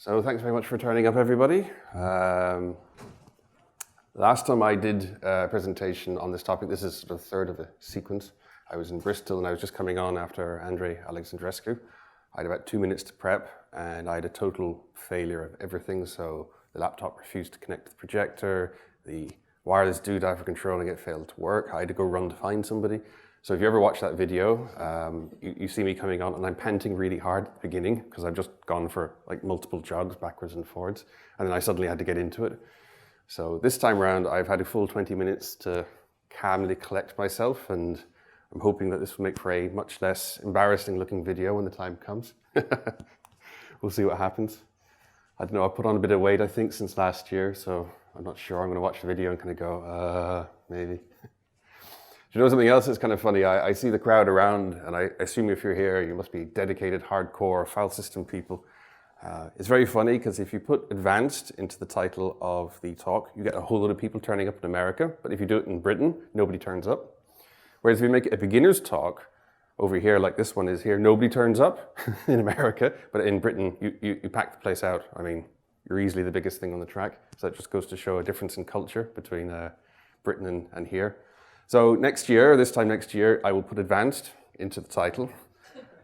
So thanks very much for turning up, everybody. Last time I did a presentation on this topic, this is the third of the sequence. I was in Bristol and I was just coming on after Andrei Alexandrescu. I had about 2 minutes to prep and I had a total failure of everything. So the laptop refused to connect to the projector, the wireless doodah for controlling it failed to work. I had to go run to find somebody. So if you ever watch that video, you see me coming on and I'm panting really hard at the beginning because I've just gone for like multiple jogs backwards and forwards. And then I suddenly had to get into it. So this time around, I've had a full 20 minutes to calmly collect myself, and I'm hoping that this will make for a much less embarrassing looking video when the time comes. We'll see what happens. I don't know, I've put on a bit of weight, I think, since last year, so I'm not sure. I'm going to watch the video and kind of go, maybe. Do you know something else that's kind of funny? I see the crowd around, and I assume if you're here, you must be dedicated, hardcore file system people. It's very funny because if you put advanced into the title of the talk, you get a whole lot of people turning up in America. But if you do it in Britain, nobody turns up. Whereas if you make it a beginner's talk, over here, like this one is here, nobody turns up in America. But in Britain, you pack the place out. I mean, you're easily the biggest thing on the track. So that just goes to show a difference in culture between Britain and here. So next year, this time next year, I will put advanced into the title.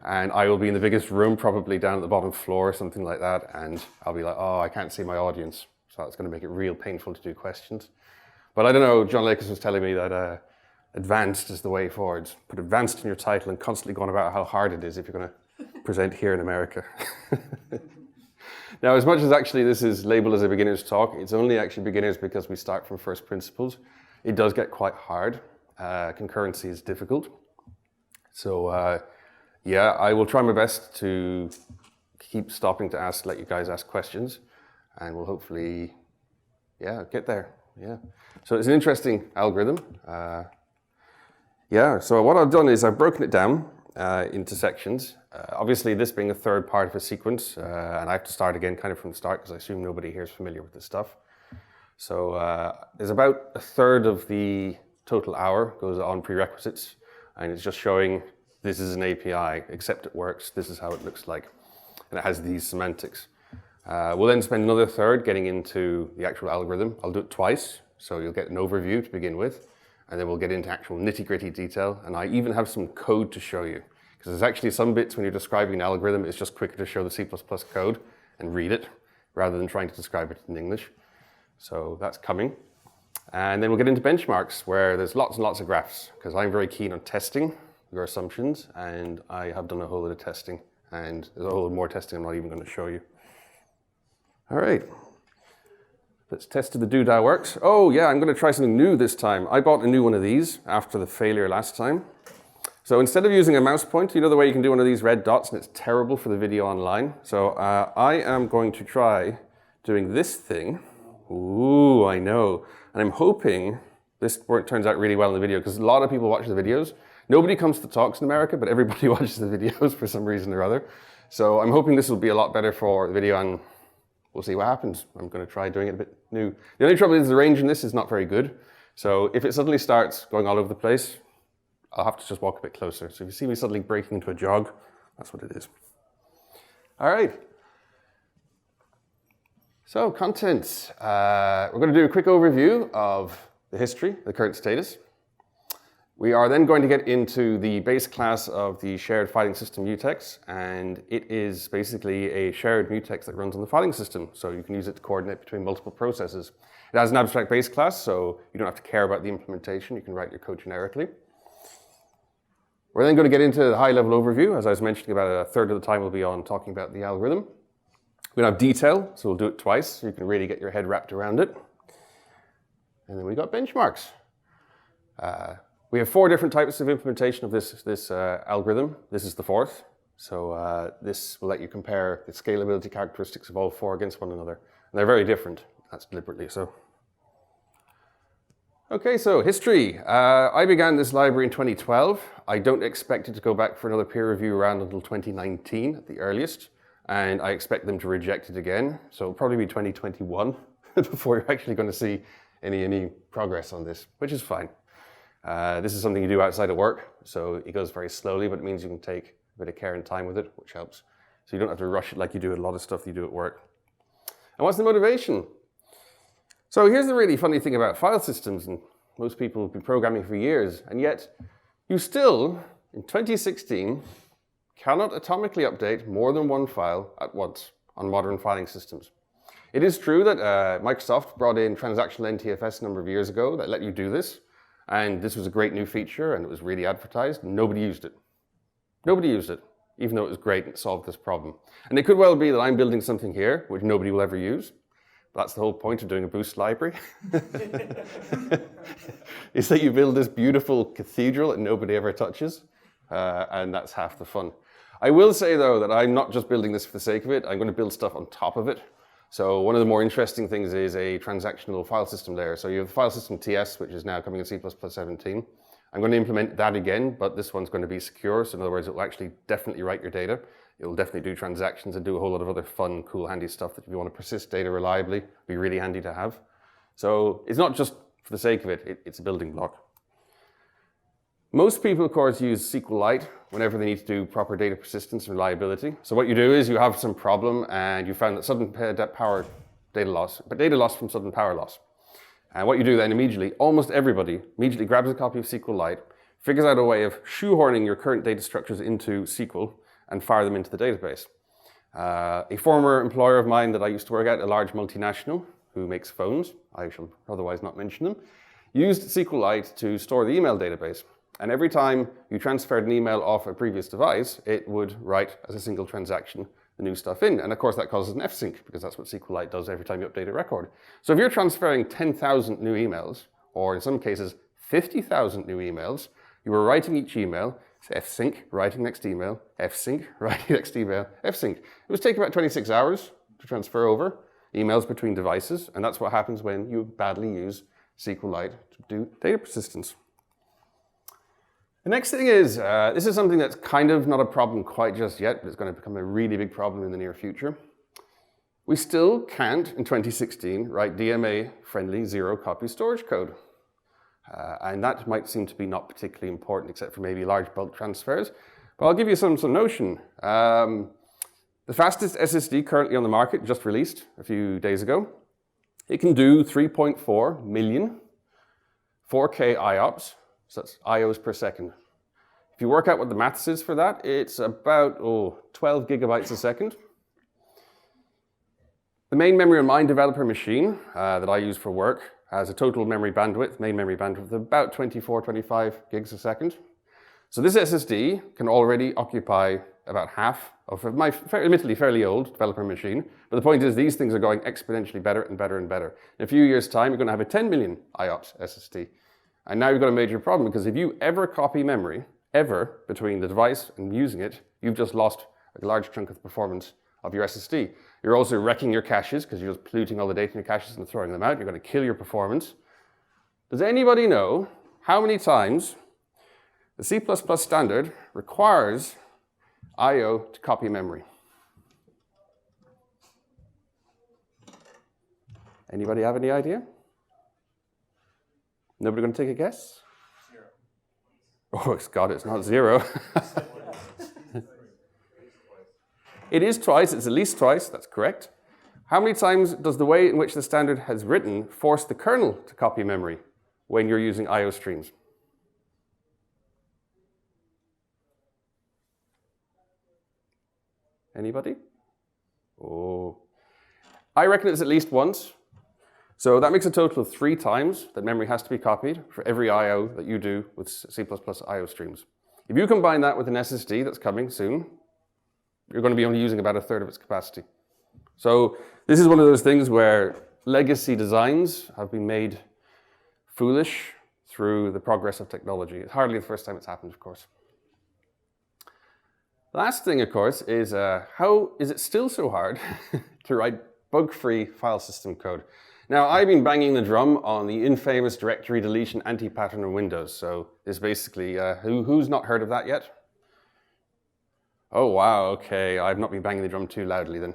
And I will be in the biggest room, probably down at the bottom floor or something like that. And I'll be like, oh, I can't see my audience. So that's going to make it real painful to do questions. But I don't know, John Lakers was telling me that advanced is the way forward. Put advanced in your title and constantly going about how hard it is if you're going to present here in America. Now, as much as actually this is labeled as a beginner's talk, it's only actually beginners because we start from first principles. It does get quite hard. Concurrency is difficult. So yeah, I will try my best to keep stopping to let you guys ask questions, and we'll hopefully, yeah, get there. Yeah. So it's an interesting algorithm. Yeah, so what I've done is I've broken it down into sections. Obviously, this being a third part of a sequence, and I have to start again kind of from the start because I assume nobody here is familiar with this stuff. So there's about a third of the total hour goes on prerequisites, and it's just showing this is an API, except it works, this is how it looks like. And it has these semantics. We'll then spend another third getting into the actual algorithm. I'll do it twice, so you'll get an overview to begin with, and then we'll get into actual nitty-gritty detail, and I even have some code to show you. Because there's actually some bits when you're describing an algorithm, it's just quicker to show the C++ code and read it, rather than trying to describe it in English. So that's coming. And then we'll get into benchmarks, where there's lots and lots of graphs, because I'm very keen on testing your assumptions, and I have done a whole lot of testing, and there's a whole lot more testing I'm not even going to show you. All right, let's test if the doodah works. Oh yeah, I'm going to try something new this time. I bought a new one of these after the failure last time. So instead of using a mouse pointer, you know the way you can do one of these red dots, and it's terrible for the video online. So I am going to try doing this thing. Ooh, I know. And I'm hoping this turns out really well in the video, because a lot of people watch the videos. Nobody comes to talks in America, but everybody watches the videos for some reason or other. So I'm hoping this will be a lot better for the video, and we'll see what happens. I'm going to try doing it a bit new. The only trouble is the range in this is not very good. So if it suddenly starts going all over the place, I'll have to just walk a bit closer. So if you see me suddenly breaking into a jog, that's what it is. All right. So contents. We're going to do a quick overview of the history, the current status. We are then going to get into the base class of the shared filing system mutex, and it is basically a shared mutex that runs on the filing system, so you can use it to coordinate between multiple processes. It has an abstract base class, so you don't have to care about the implementation. You can write your code generically. We're then going to get into the high-level overview. As I was mentioning, about a third of the time will be on talking about the algorithm. We're going to have detail, so we'll do it twice, so you can really get your head wrapped around it. And then we got benchmarks. We have 4 different types of implementation of this algorithm. This is the 4th. So this will let you compare the scalability characteristics of all 4 against one another. And they're very different. That's deliberately so. Okay, so history. I began this library in 2012. I don't expect it to go back for another peer review round until 2019 at the earliest. And I expect them to reject it again. So it'll probably be 2021 before you're actually going to see any progress on this, which is fine. This is something you do outside of work, so it goes very slowly, but it means you can take a bit of care and time with it, which helps. So you don't have to rush it like you do a lot of stuff you do at work. And what's the motivation? So here's the really funny thing about file systems, and most people have been programming for years, and yet you still, in 2016, cannot atomically update more than one file at once on modern filing systems. It is true that Microsoft brought in transactional NTFS a number of years ago that let you do this, and this was a great new feature, and it was really advertised. Nobody used it. Nobody used it, even though it was great and it solved this problem. And it could well be that I'm building something here which nobody will ever use. That's the whole point of doing a Boost library. Is that you build this beautiful cathedral that nobody ever touches, and that's half the fun. I will say, though, that I'm not just building this for the sake of it. I'm going to build stuff on top of it. So one of the more interesting things is a transactional file system layer. So you have the file system TS, which is now coming in C++17. I'm going to implement that again, but this one's going to be secure. So in other words, it will actually definitely write your data. It will definitely do transactions and do a whole lot of other fun, cool, handy stuff that if you want to persist data reliably, be really handy to have. So it's not just for the sake of it, it's a building block. Most people, of course, use SQLite whenever they need to do proper data persistence and reliability. So what you do is you have some problem and you found that sudden power data loss from sudden power loss. And what you do then immediately, almost everybody immediately grabs a copy of SQLite, figures out a way of shoehorning your current data structures into SQL and fire them into the database. A former employer of mine that I used to work at, a large multinational who makes phones, I shall otherwise not mention them, used SQLite to store the email database. And every time you transferred an email off a previous device, it would write as a single transaction the new stuff in. And of course that causes an fsync, because that's what SQLite does every time you update a record. So if you're transferring 10,000 new emails, or in some cases 50,000 new emails, you were writing each email, fsync, writing next email, fsync, writing next email, fsync. It was taking about 26 hours to transfer over emails between devices, and that's what happens when you badly use SQLite to do data persistence. The next thing is, this is something that's kind of not a problem quite just yet, but it's going to become a really big problem in the near future. We still can't, in 2016, write DMA-friendly zero-copy storage code. And that might seem to be not particularly important, except for maybe large bulk transfers. But I'll give you some notion. The fastest SSD currently on the market, just released a few days ago, it can do 3.4 million 4K IOPS. So that's IOs per second. If you work out what the maths is for that, it's about 12 gigabytes a second. The main memory on my developer machine that I use for work has a total memory bandwidth, main memory bandwidth, of about 24, 25 gigs a second. So this SSD can already occupy about half of my admittedly fairly old developer machine. But the point is these things are going exponentially better and better and better. In a few years' time, you're going to have a 10 million IOPS SSD. And now you've got a major problem, because if you ever copy memory, ever, between the device and using it, you've just lost a large chunk of the performance of your SSD. You're also wrecking your caches, because you're just polluting all the data in your caches and throwing them out. You're going to kill your performance. Does anybody know how many times the C++ standard requires I/O to copy memory? Anybody have any idea? Nobody going to take a guess? 0. Oh, God, it's not 0. It is twice. It's at least twice. That's correct. How many times does the way in which the standard has written force the kernel to copy memory when you're using I/O streams? Anybody? Oh, I reckon it's at least once. So that makes a total of 3 times that memory has to be copied for every I/O that you do with C++ I/O streams. If you combine that with an SSD that's coming soon, you're going to be only using about 1/3 of its capacity. So this is one of those things where legacy designs have been made foolish through the progress of technology. It's hardly the first time it's happened, of course. Last thing, of course, is how is it still so hard to write bug-free file system code? Now, I've been banging the drum on the infamous directory deletion anti-pattern in Windows. So this basically, who's not heard of that yet? Oh, wow, okay. I've not been banging the drum too loudly then.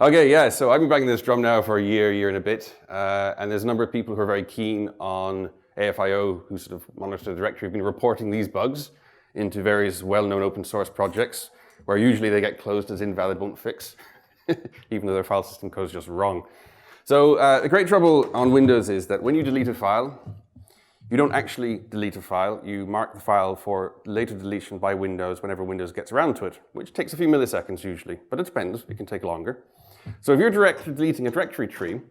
Okay, yeah, so I've been banging this drum now for a year and a bit. And there's a number of people who are very keen on AFIO, who sort of monitor the directory, have been reporting these bugs into various well-known open source projects, where usually they get closed as invalid, won't fix. even though their file system code is just wrong. So the great trouble on Windows is that when you delete a file, you don't actually delete a file. You mark the file for later deletion by Windows whenever Windows gets around to it, which takes a few milliseconds usually, but it depends. It can take longer. So if you're directly deleting a directory tree,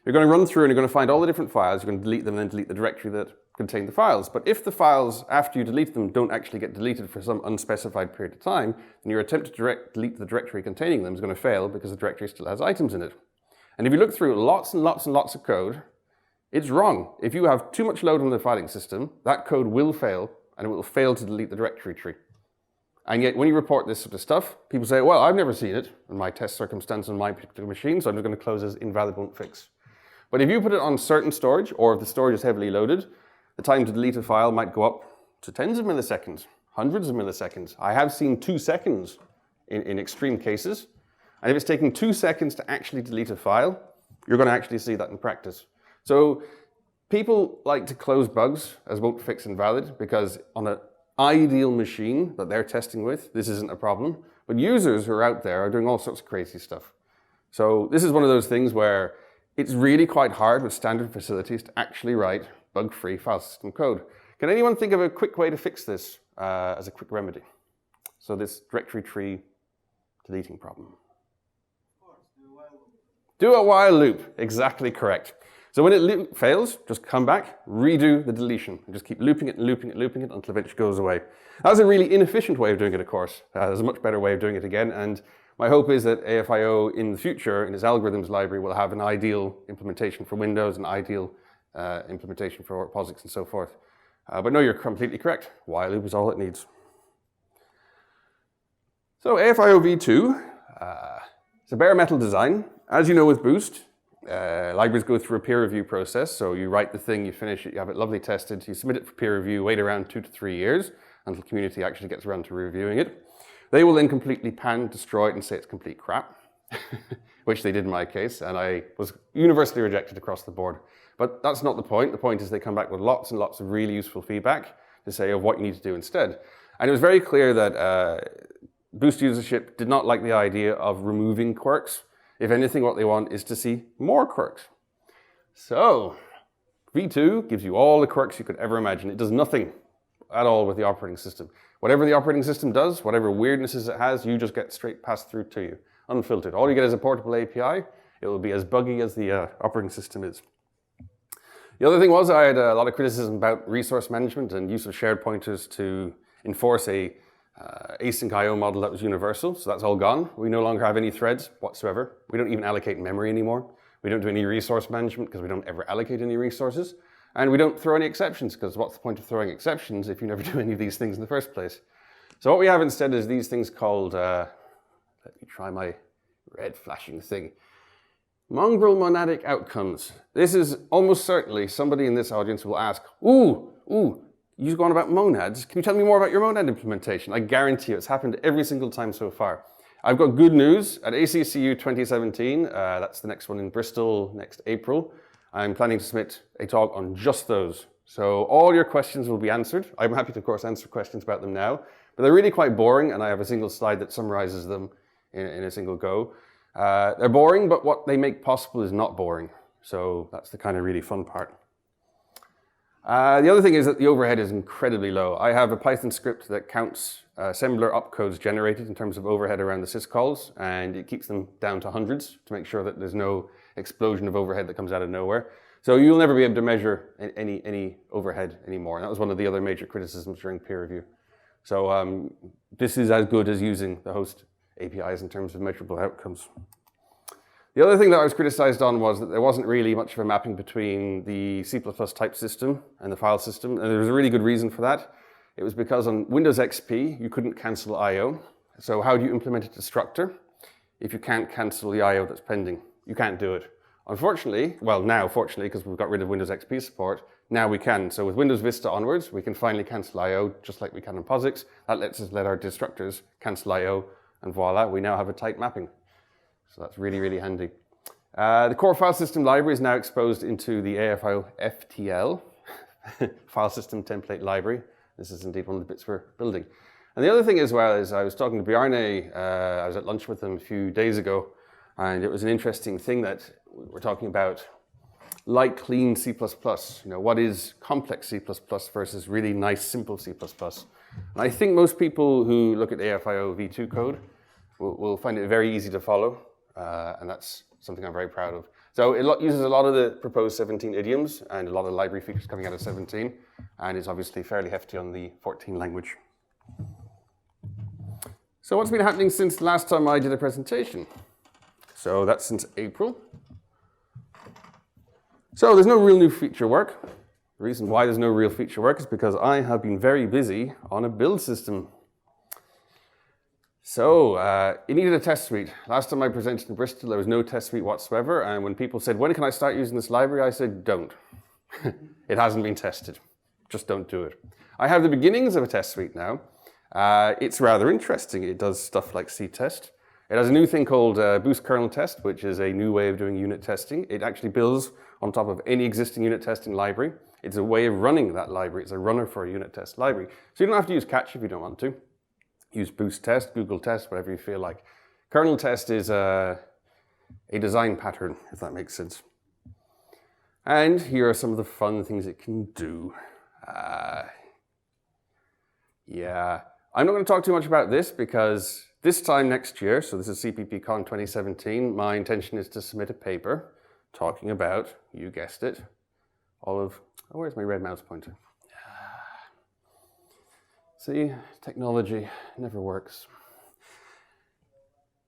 you're going to run through and you're going to find all the different files. You're going to delete them and then delete the directory that contain the files. But if the files, after you delete them, don't actually get deleted for some unspecified period of time, then your attempt to delete the directory containing them is going to fail because the directory still has items in it. And if you look through lots and lots and lots of code, it's wrong. If you have too much load on the filing system, that code will fail, and it will fail to delete the directory tree. And yet, when you report this sort of stuff, people say, well, I've never seen it in my test circumstance on my particular machine, so I'm just going to close as invalid won't fix. But if you put it on certain storage, or if the storage is heavily loaded, the time to delete a file might go up to tens of milliseconds, hundreds of milliseconds. I have seen 2 seconds in extreme cases. And if it's taking 2 seconds to actually delete a file, you're going to actually see that in practice. So people like to close bugs as won't fix invalid because on an ideal machine that they're testing with, this isn't a problem. But users who are out there are doing all sorts of crazy stuff. So this is one of those things where it's really quite hard with standard facilities to actually write bug-free file system code. Can anyone think of a quick way to fix this as a quick remedy? So this directory tree deleting problem. Of course, do a while loop. Do a while loop, exactly correct. So when it fails, just come back, redo the deletion, and just keep looping it and looping it, looping it until it eventually goes away. That was a really inefficient way of doing it, of course. There's a much better way of doing it again, and my hope is that AFIO in the future, in its algorithms library, will have an ideal implementation for Windows, an ideal implementation for POSIX and so forth. But no, you're completely correct. While loop is all it needs. So AFIO v2, it's a bare metal design. As you know with Boost, libraries go through a peer review process. So you write the thing, you finish it, you have it lovely tested, you submit it for peer review, wait around 2 to 3 years until the community actually gets around to reviewing it. They will then completely pan, destroy it, and say it's complete crap, which they did in my case, and I was universally rejected across the board. But that's not the point. The point is they come back with lots and lots of really useful feedback to say of what you need to do instead. And it was very clear that Boost usership did not like the idea of removing quirks. If anything, what they want is to see more quirks. So v2 gives you all the quirks you could ever imagine. It does nothing at all with the operating system. Whatever the operating system does, whatever weirdnesses it has, you just get straight passed through to you, unfiltered. All you get is a portable API. It will be as buggy as the operating system is. The other thing was I had a lot of criticism about resource management and use of shared pointers to enforce a async IO model that was universal. So that's all gone. We no longer have any threads whatsoever. We don't even allocate memory anymore. We don't do any resource management because we don't ever allocate any resources. And we don't throw any exceptions because what's the point of throwing exceptions if you never do any of these things in the first place? So what we have instead is these things called, let me try my red flashing thing. Mongrel monadic outcomes. This is almost certainly somebody in this audience will ask, you've gone about monads. Can you tell me more about your monad implementation? I guarantee you it's happened every single time so far. I've got good news. At ACCU 2017, that's the next one in Bristol next April, I'm planning to submit a talk on just those. So all your questions will be answered. I'm happy to, of course, answer questions about them now, but they're really quite boring, and I have a single slide that summarizes them in a single go. They're boring, but what they make possible is not boring. So that's the kind of really fun part. The other thing is that the overhead is incredibly low. I have a Python script that counts assembler opcodes generated in terms of overhead around the syscalls, and it keeps them down to hundreds to make sure that there's no explosion of overhead that comes out of nowhere. So you'll never be able to measure any overhead anymore. And that was one of the other major criticisms during peer review. So this is as good as using the host APIs in terms of measurable outcomes. The other thing that I was criticized on was that there wasn't really much of a mapping between the C++ type system and the file system. And there was a really good reason for that. It was because on Windows XP, you couldn't cancel I/O. So how do you implement a destructor if you can't cancel the I/O that's pending? You can't do it. Unfortunately, well now fortunately, because we've got rid of Windows XP support, now we can. So with Windows Vista onwards, we can finally cancel I/O just like we can in POSIX. That lets us let our destructors cancel I/O, and voila, we now have a tight mapping. So that's really, really handy. The core file system library is now exposed into the AFIO FTL, file system template library. This is indeed one of the bits we're building. And the other thing as well is I was talking to Bjarne, I was at lunch with him a few days ago, And it was an interesting thing that we're talking about light, clean C++. What is complex C++ versus really nice, simple C++? And I think most people who look at AFIO v2 code will find it very easy to follow, and that's something I'm very proud of. So it uses a lot of the proposed 17 idioms and a lot of library features coming out of 17, and is obviously fairly hefty on the 14 language. So what's been happening since the last time I did a presentation? So that's since April. So there's no real new feature work. The reason why there's no real feature work is because I have been very busy on a build system. So it needed a test suite. Last time I presented in Bristol, there was no test suite whatsoever. And when people said, when can I start using this library? I said, don't. It hasn't been tested. Just don't do it. I have the beginnings of a test suite now. It's rather interesting. It does stuff like C-test. It has a new thing called Boost kernel test, which is a new way of doing unit testing. It actually builds on top of any existing unit testing library. It's a way of running that library. It's a runner for a unit test library. So you don't have to use catch if you don't want to. Use Boost test, Google test, whatever you feel like. Kernel test is a design pattern, if that makes sense. And here are some of the fun things it can do. Yeah, I'm not going to talk too much about this because this time next year, so this is CppCon 2017, my intention is to submit a paper talking about, you guessed it, where's my red mouse pointer? See, technology never works.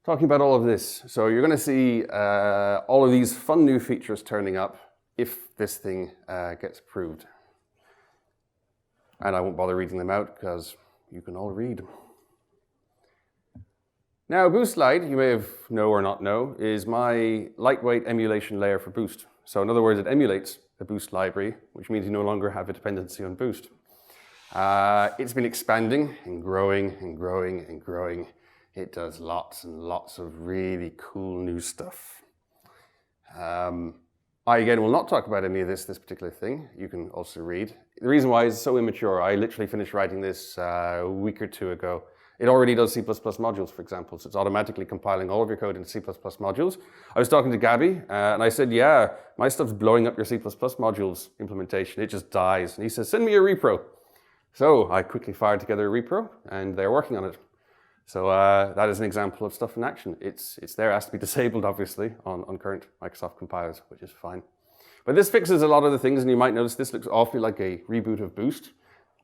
Talking about all of this. So you're going to see all of these fun new features turning up if this thing gets approved. And I won't bother reading them out because you can all read. Now, Boost Lite, you may have know or not know, is my lightweight emulation layer for Boost. So in other words, it emulates the Boost library, which means you no longer have a dependency on Boost. It's been expanding and growing and growing and growing. It does lots and lots of really cool new stuff. I, again, will not talk about any of this particular thing. You can also read. The reason why it's so immature, I literally finished writing this a week or two ago. It already does C++ modules, for example, so it's automatically compiling all of your code into C++ modules. I was talking to Gabby, and I said, yeah, my stuff's blowing up your C++ modules implementation. It just dies. And he says, send me a repro. So I quickly fired together a repro, and they're working on it. So that is an example of stuff in action. It's there, it has to be disabled, obviously, on current Microsoft compilers, which is fine. But this fixes a lot of the things, and you might notice this looks awfully like a reboot of Boost,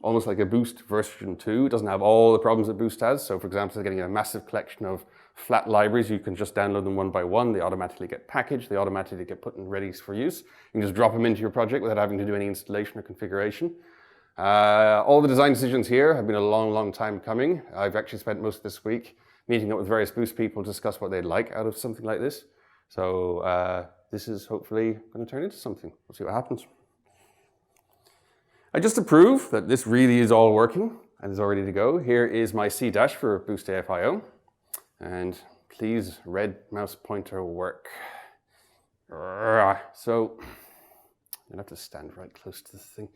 almost like a Boost version 2. It doesn't have all the problems that Boost has. So for example, they're getting a massive collection of flat libraries. You can just download them one by one. They automatically get packaged. They automatically get put in ready for use. You can just drop them into your project without having to do any installation or configuration. All the design decisions here have been a long, long time coming. I've actually spent most of this week meeting up with various Boost people to discuss what they'd like out of something like this. So this is hopefully going to turn into something. We'll see what happens. Just to prove that this really is all working and is all ready to go, here is my C dash for Boost.AFIO. And please, red mouse pointer work. So I'm going to have to stand right close to the thing.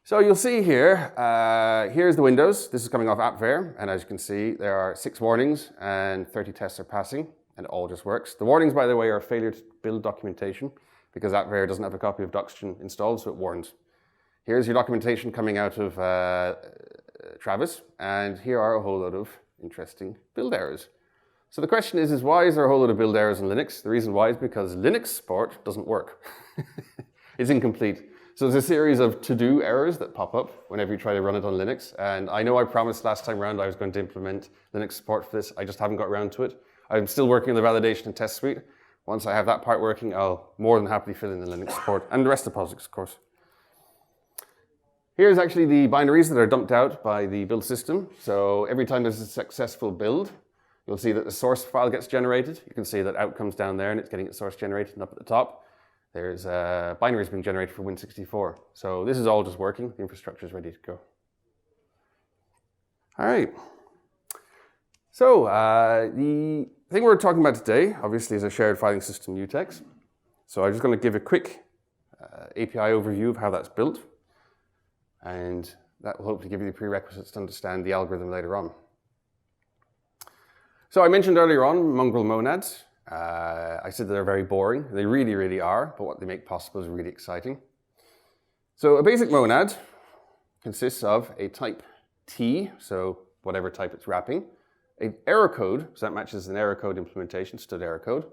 So you'll see here, here's the windows. This is coming off AppVer, and as you can see, there are 6 warnings and 30 tests are passing, and it all just works. The warnings, by the way, are failure to build documentation, because AppVer doesn't have a copy of Doxygen installed, so it warns. Here's your documentation coming out of Travis, and here are a whole load of interesting build errors. So the question is why is there a whole load of build errors in Linux? The reason why is because Linux support doesn't work. It's incomplete. So there's a series of to-do errors that pop up whenever you try to run it on Linux. And I know I promised last time around I was going to implement Linux support for this. I just haven't got around to it. I'm still working on the validation and test suite. Once I have that part working, I'll more than happily fill in the Linux support and the rest of POSIX, of course. Here's actually the binaries that are dumped out by the build system. So every time there's a successful build, you'll see that the source file gets generated. You can see that out comes down there and it's getting its source generated, and up at the top there's binaries being generated for Win64. So this is all just working. The infrastructure is ready to go. All right. So the thing we're talking about today, obviously, is a shared filing system mutex. So I'm just going to give a quick API overview of how that's built. And that will hopefully give you the prerequisites to understand the algorithm later on. So I mentioned earlier on mongrel monads. I said they're very boring. They really, really are, but what they make possible is really exciting. So a basic monad consists of a type T, so whatever type it's wrapping, an error code, so that matches an error code implementation, stood error code,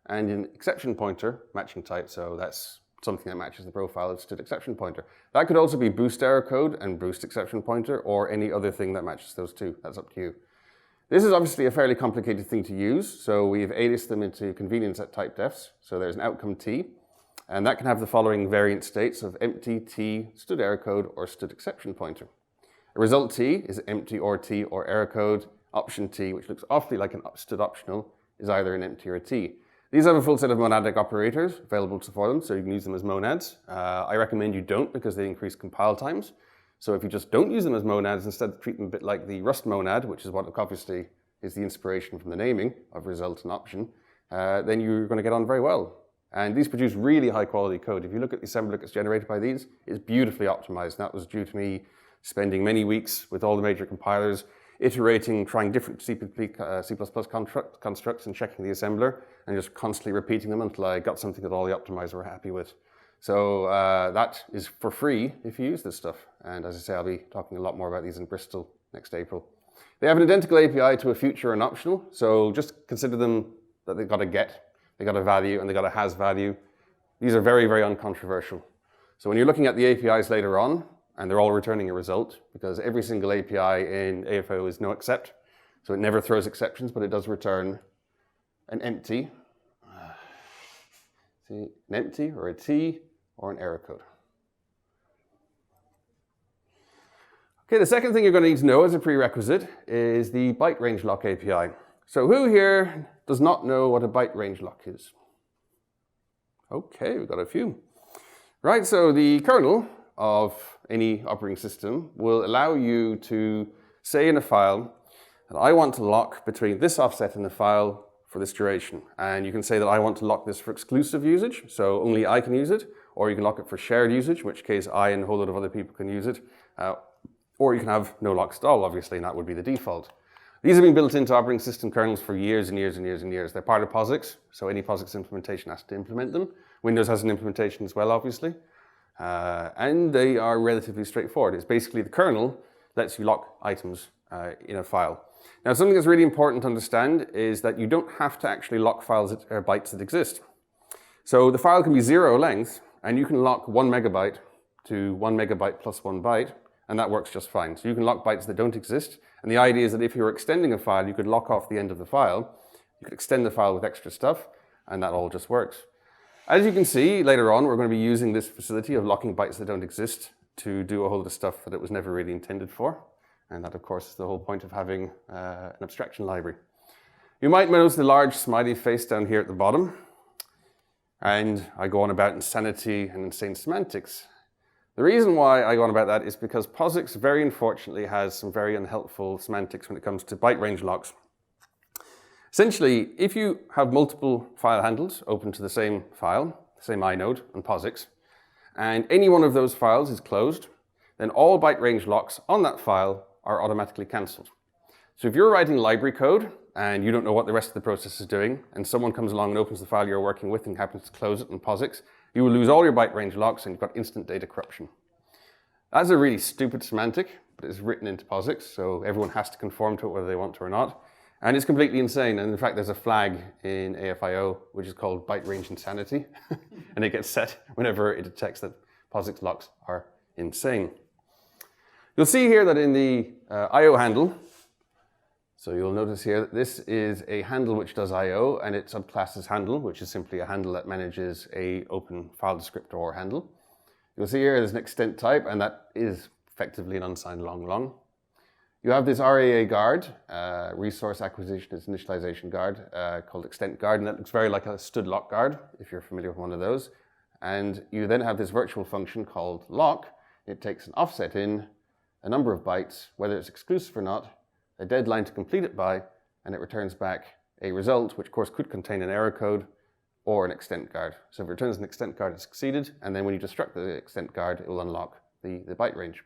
and an exception pointer, matching type, so that's something that matches the profile of stood exception pointer. That could also be boost error code and boost exception pointer, or any other thing that matches those two. That's up to you. This is obviously a fairly complicated thing to use, so we've aliased them into convenience at type defs. So there's an outcome T, and that can have the following variant states of empty T, stood error code, or stood exception pointer. A result T is empty or T or error code. Option T, which looks awfully like an stood optional, is either an empty or a T. These have a full set of monadic operators available for them, so you can use them as monads. I recommend you don't because they increase compile times. So if you just don't use them as monads, instead treat them a bit like the Rust monad, which is what obviously is the inspiration from the naming of result and option, then you're going to get on very well. And these produce really high quality code. If you look at the assembly that's generated by these, it's beautifully optimized. And that was due to me spending many weeks with all the major compilers, iterating, trying different C++ constructs and checking the assembler, and just constantly repeating them until I got something that all the optimizers were happy with. So that is for free if you use this stuff. And as I say, I'll be talking a lot more about these in Bristol next April. They have an identical API to a future and optional, so just consider them that they've got a get, they got a value, and they got a has value. These are very, very uncontroversial. So when you're looking at the APIs later on, and they're all returning a result, because every single API in AFIO is no except, so it never throws exceptions, but it does return an empty, an empty or a T or an error code. Okay, the second thing you're going to need to know as a prerequisite is the byte range lock API. So who here does not know what a byte range lock is? Okay, we've got a few. Right, so the kernel of any operating system will allow you to say in a file that I want to lock between this offset in the file for this duration. And you can say that I want to lock this for exclusive usage, so only I can use it, or you can lock it for shared usage, in which case I and a whole lot of other people can use it. Or you can have no locks at all, obviously, and that would be the default. These have been built into operating system kernels for years and years and years and years. They're part of POSIX, so any POSIX implementation has to implement them. Windows has an implementation as well, obviously. And they are relatively straightforward. It's basically the kernel lets you lock items in a file. Now, something that's really important to understand is that you don't have to actually lock files or bytes that exist. So the file can be 0 length, and you can lock 1 megabyte to 1 megabyte plus 1 byte, and that works just fine. So you can lock bytes that don't exist. And the idea is that if you're extending a file, you could lock off the end of the file. You could extend the file with extra stuff, and that all just works. As you can see, later on, we're going to be using this facility of locking bytes that don't exist to do a whole lot of stuff that it was never really intended for. And that, of course, is the whole point of having an abstraction library. You might notice the large smiley face down here at the bottom. And I go on about insanity and insane semantics. The reason why I go on about that is because POSIX very unfortunately has some very unhelpful semantics when it comes to byte range locks. Essentially, if you have multiple file handles open to the same file, the same inode on POSIX, and any one of those files is closed, then all byte range locks on that file are automatically cancelled. So if you're writing library code and you don't know what the rest of the process is doing, and someone comes along and opens the file you're working with and happens to close it in POSIX, you will lose all your byte range locks and you've got instant data corruption. That's a really stupid semantic, but it's written into POSIX, so everyone has to conform to it whether they want to or not. And it's completely insane. And in fact, there's a flag in AFIO, which is called byte range insanity. And it gets set whenever it detects that POSIX locks are insane. You'll see here that in the IO handle, so you'll notice here that this is a handle which does IO, and it subclasses handle, which is simply a handle that manages a open file descriptor or handle. You'll see here there's an extent type, and that is effectively an unsigned long. You have this RAA guard, resource acquisition and initialization guard, called extent guard, and that looks very like a stood lock guard, if you're familiar with one of those. And you then have this virtual function called lock. It takes an offset in, a number of bytes, whether it's exclusive or not, a deadline to complete it by, and it returns back a result, which of course could contain an error code or an extent guard. So if it returns an extent guard, it's succeeded, and then when you destruct the extent guard, it will unlock the byte range.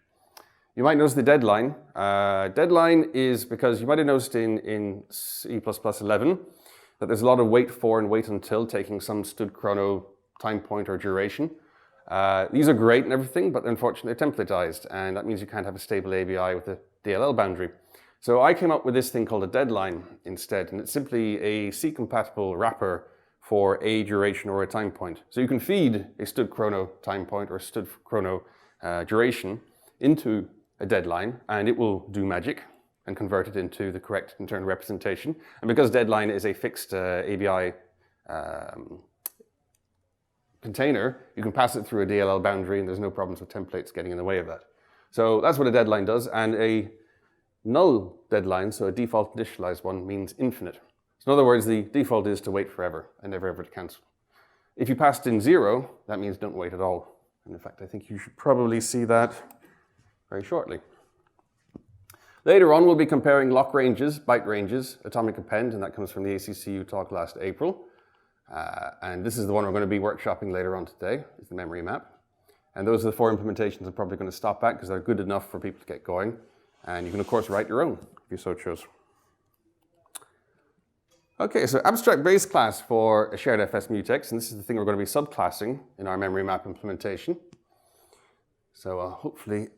You might notice the deadline. Deadline is because you might have noticed in C++11 that there's a lot of wait for and wait until taking some stood chrono time point or duration. These are great and everything, but unfortunately they're templatized, and that means you can't have a stable ABI with a DLL boundary. So I came up with this thing called a deadline instead, and it's simply a C-compatible wrapper for a duration or a time point. So you can feed a stood chrono time point or stood chrono duration into a deadline, and it will do magic and convert it into the correct internal representation. And because deadline is a fixed ABI container, you can pass it through a DLL boundary, and there's no problems with templates getting in the way of that. So that's what a deadline does, and a null deadline, so a default initialized one, means infinite. So in other words, the default is to wait forever and never ever to cancel. If you passed in 0, that means don't wait at all. And in fact, I think you should probably see that very shortly. Later on, we'll be comparing lock ranges, byte ranges, atomic append, and that comes from the ACCU talk last April. And this is the one we're going to be workshopping later on today, is the memory map. And those are the 4 implementations I'm probably going to stop at because they're good enough for people to get going. And you can, of course, write your own if you so choose. Okay, so abstract base class for a shared FS mutex, and this is the thing we're going to be subclassing in our memory map implementation. So hopefully,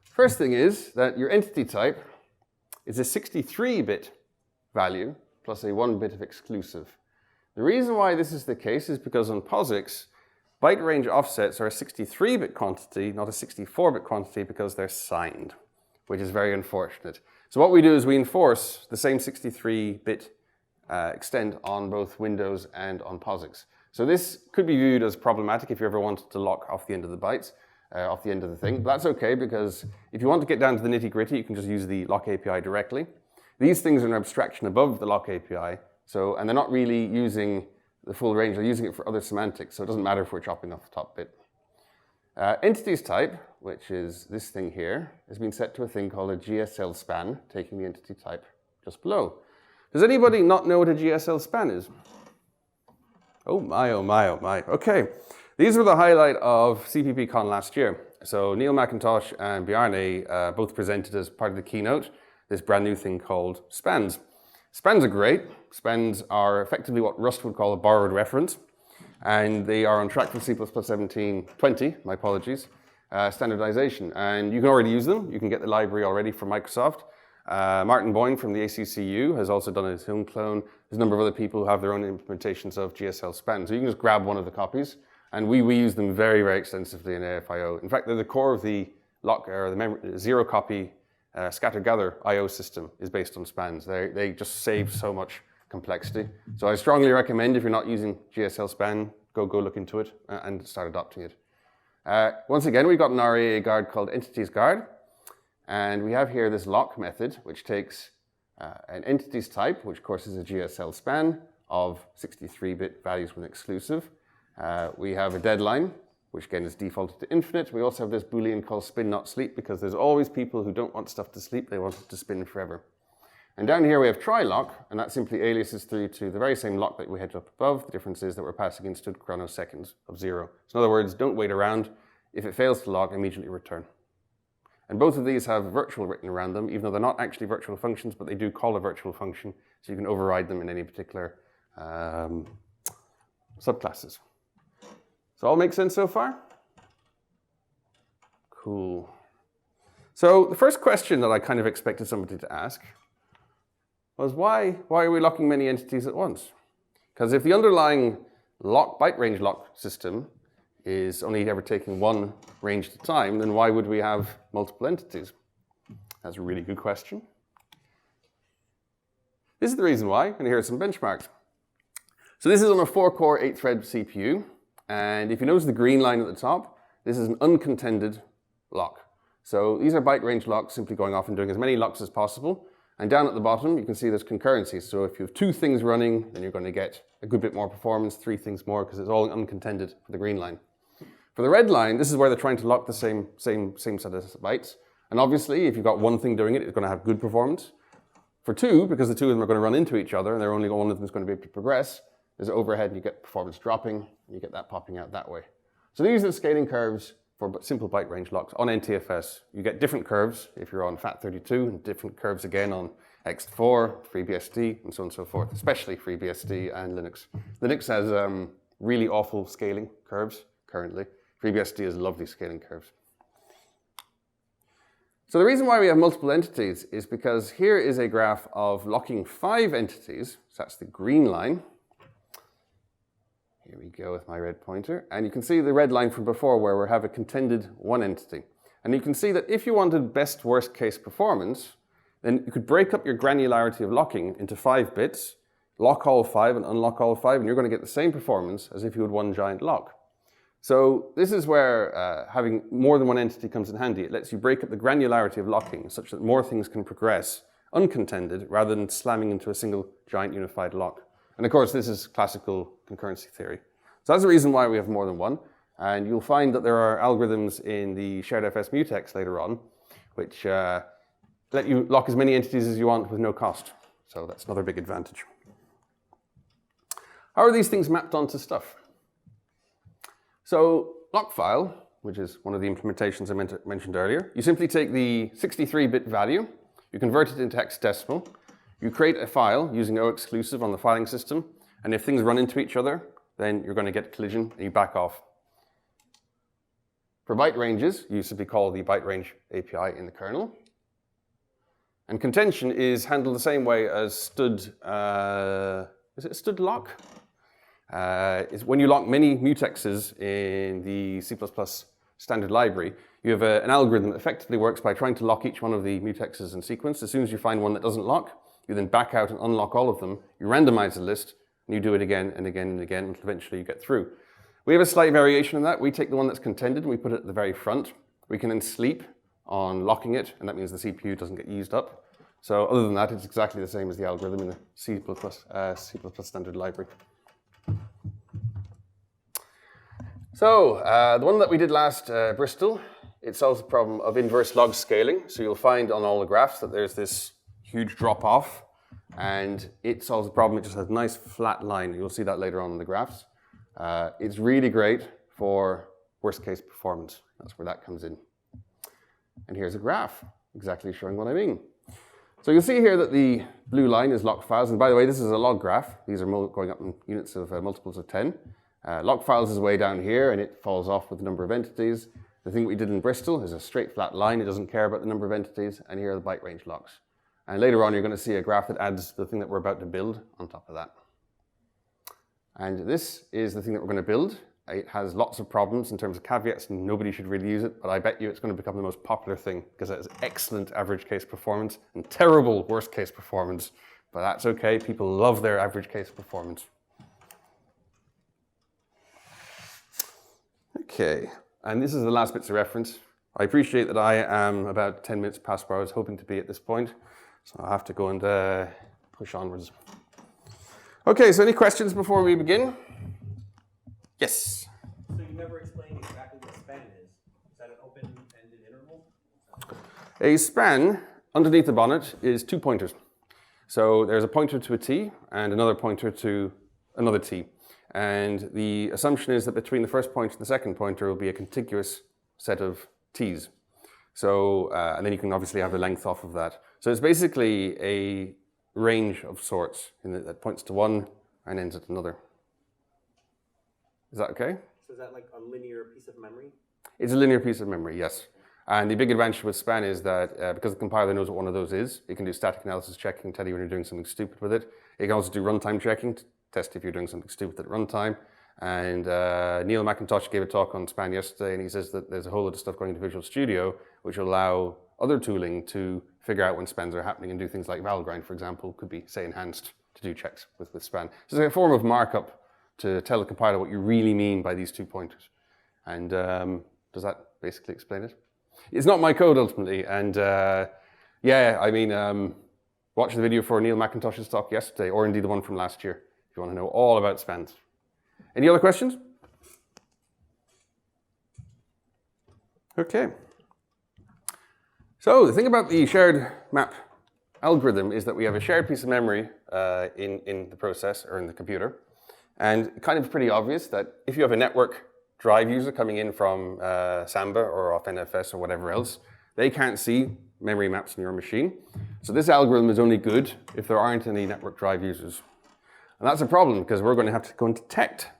first thing is that your entity type is a 63-bit value plus a 1-bit of exclusive. The reason why this is the case is because on POSIX, byte range offsets are a 63-bit quantity, not a 64-bit quantity, because they're signed, which is very unfortunate. So what we do is we enforce the same 63-bit extent on both Windows and on POSIX. So this could be viewed as problematic if you ever wanted to lock off the end of the bytes, off the end of the thing. But that's okay, because if you want to get down to the nitty-gritty, you can just use the lock API directly. These things are an abstraction above the lock API, and they're not really using the full range, they're using it for other semantics, so it doesn't matter if we're chopping off the top bit. Entities type, which is this thing here, has been set to a thing called a GSL span, taking the entity type just below. Does anybody not know what a GSL span is? Oh my, oh my, oh my. Okay, these were the highlight of CppCon last year. So Neil McIntosh and Bjarne both presented as part of the keynote this brand new thing called spans. Spans are great. Spans are effectively what Rust would call a borrowed reference, and they are on track for C++1720, my apologies, standardization. And you can already use them. You can get the library already from Microsoft. Martin Boyne from the ACCU has also done his own clone. There's a number of other people who have their own implementations of GSL span. So you can just grab one of the copies, and we use them very, very extensively in AFIO. In fact, they're the core of the lock or the zero copy scatter-gather I/O system is based on spans. They just save so much complexity. So I strongly recommend, if you're not using GSL span, go look into it and start adopting it. Once again, we've got an RAA guard called entities guard, and we have here this lock method, which takes an entities type, which of course is a GSL span of 63-bit values with an exclusive. We have a deadline, which again is defaulted to infinite. We also have this Boolean called spin not sleep, because there's always people who don't want stuff to sleep, they want it to spin forever. And down here we have try lock, and that simply aliases through to the very same lock that we had up above. The difference is that we're passing in stood chrono seconds of 0. So in other words, don't wait around. If it fails to lock, immediately return. And both of these have virtual written around them, even though they're not actually virtual functions, but they do call a virtual function, so you can override them in any particular subclasses. So all makes sense so far? Cool. So the first question that I kind of expected somebody to ask was why are we locking many entities at once? Because if the underlying byte range lock system is only ever taking one range at a time, then why would we have multiple entities? That's a really good question. This is the reason why, and here are some benchmarks. So this is on a 4-core, 8-thread CPU, and if you notice the green line at the top, this is an uncontended lock. So these are byte range locks, simply going off and doing as many locks as possible. And down at the bottom, you can see there's concurrency. So if you have 2 things running, then you're going to get a good bit more performance, 3 things more, because it's all uncontended for the green line. For the red line, this is where they're trying to lock the same set of bytes. And obviously, if you've got 1 thing doing it, it's going to have good performance. For 2, because the 2 of them are going to run into each other, and only one of them is going to be able to progress, there's overhead, and you get performance dropping, and you get that popping out that way. So these are the scaling curves for simple byte range locks on NTFS. You get different curves if you're on FAT32 and different curves again on X4, FreeBSD, and so on and so forth, especially FreeBSD and Linux. Linux has really awful scaling curves currently. FreeBSD has lovely scaling curves. So the reason why we have multiple entities is because here is a graph of locking 5 entities. So that's the green line. Here we go with my red pointer. And you can see the red line from before where we have a contended 1 entity. And you can see that if you wanted best worst case performance, then you could break up your granularity of locking into 5 bits, lock all 5 and unlock all 5, and you're going to get the same performance as if you had one giant lock. So this is where having more than one entity comes in handy. It lets you break up the granularity of locking such that more things can progress uncontended rather than slamming into a single giant unified lock. And of course, this is classical concurrency theory. So that's the reason why we have more than one. And you'll find that there are algorithms in the shared FS mutex later on, which let you lock as many entities as you want with no cost. So that's another big advantage. How are these things mapped onto stuff? So lock file, which is one of the implementations I mentioned earlier, you simply take the 63-bit value, you convert it into hexadecimal, you create a file using O exclusive on the filing system, and if things run into each other, then you're going to get collision and you back off. For byte ranges, you simply call the byte range API in the kernel. And contention is handled the same way as stud, is it stud lock? Is when you lock many mutexes in the C++ standard library, you have an algorithm that effectively works by trying to lock each one of the mutexes in sequence. As soon as you find one that doesn't lock, you then back out and unlock all of them. You randomize the list, and you do it again and again and again until eventually you get through. We have a slight variation in that. We take the one that's contended and we put it at the very front. We can then sleep on locking it, and that means the CPU doesn't get used up. So other than that, it's exactly the same as the algorithm in the C++ standard library. So the one that we did last Bristol, it solves the problem of inverse log scaling. So you'll find on all the graphs that there's this huge drop off, and it solves the problem. It just has a nice flat line. You'll see that later on in the graphs. It's really great for worst case performance. That's where that comes in. And here's a graph exactly showing what I mean. So you'll see here that the blue line is lock files. And by the way, this is a log graph. These are going up in units of multiples of 10. Lock files is way down here, and it falls off with the number of entities. The thing we did in Bristol is a straight flat line. It doesn't care about the number of entities. And here are the byte range locks. And later on, you're going to see a graph that adds the thing that we're about to build on top of that. And this is the thing that we're going to build. It has lots of problems in terms of caveats, and nobody should really use it, but I bet you it's going to become the most popular thing because it has excellent average case performance and terrible worst case performance. But that's okay. People love their average case performance. Okay, and this is the last bits of reference. I appreciate that I am about 10 minutes past where I was hoping to be at this point, so I'll have to go and push onwards. Okay, so any questions before we begin? Yes? So you never explained exactly what span is. Is that an open-ended interval? A span, underneath the bonnet, is 2 pointers. So there's a pointer to a t and another pointer to another t. And the assumption is that between the first pointer and the second pointer will be a contiguous set of t's. So, and then you can obviously have the length off of that. So it's basically a range of sorts that points to one and ends at another. Is that okay? So is that like a linear piece of memory? It's a linear piece of memory, yes. And the big advantage with span is that because the compiler knows what one of those is, it can do static analysis checking, tell you when you're doing something stupid with it. It can also do runtime checking to test if you're doing something stupid at runtime. And Neil McIntosh gave a talk on span yesterday, and he says that there's a whole lot of stuff going into Visual Studio which will allow other tooling to figure out when spans are happening and do things like valgrind, for example, could be, say, enhanced to do checks with span. So it's a form of markup to tell the compiler what you really mean by these 2 pointers. And does that basically explain it? It's not my code ultimately, and yeah, I mean, watch the video for Neil McIntosh's talk yesterday, or indeed the one from last year, if you want to know all about spans. Any other questions? Okay. So the thing about the shared map algorithm is that we have a shared piece of memory in the process or in the computer. And kind of pretty obvious that if you have a network drive user coming in from Samba or off NFS or whatever else, they can't see memory maps in your machine. So this algorithm is only good if there aren't any network drive users. And that's a problem because we're going to have to go and detect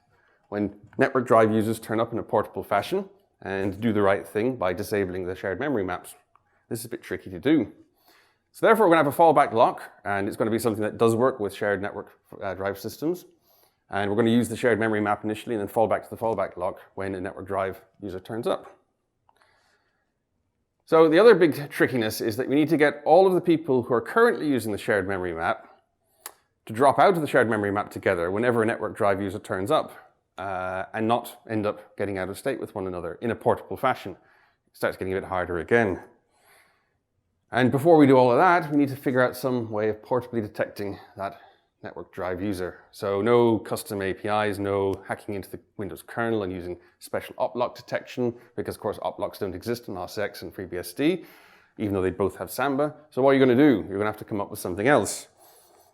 when network drive users turn up in a portable fashion and do the right thing by disabling the shared memory maps. This is a bit tricky to do. So therefore, we're going to have a fallback lock, and it's going to be something that does work with shared network drive systems. And we're going to use the shared memory map initially and then fall back to the fallback lock when a network drive user turns up. So the other big trickiness is that we need to get all of the people who are currently using the shared memory map to drop out of the shared memory map together whenever a network drive user turns up and not end up getting out of state with one another in a portable fashion. It starts getting a bit harder again. And before we do all of that, we need to figure out some way of portably detecting that network drive user. So no custom APIs, no hacking into the Windows kernel and using special oplock detection, because of course oplocks don't exist in OS X and FreeBSD, even though they both have Samba. So what are you going to do? You're going to have to come up with something else.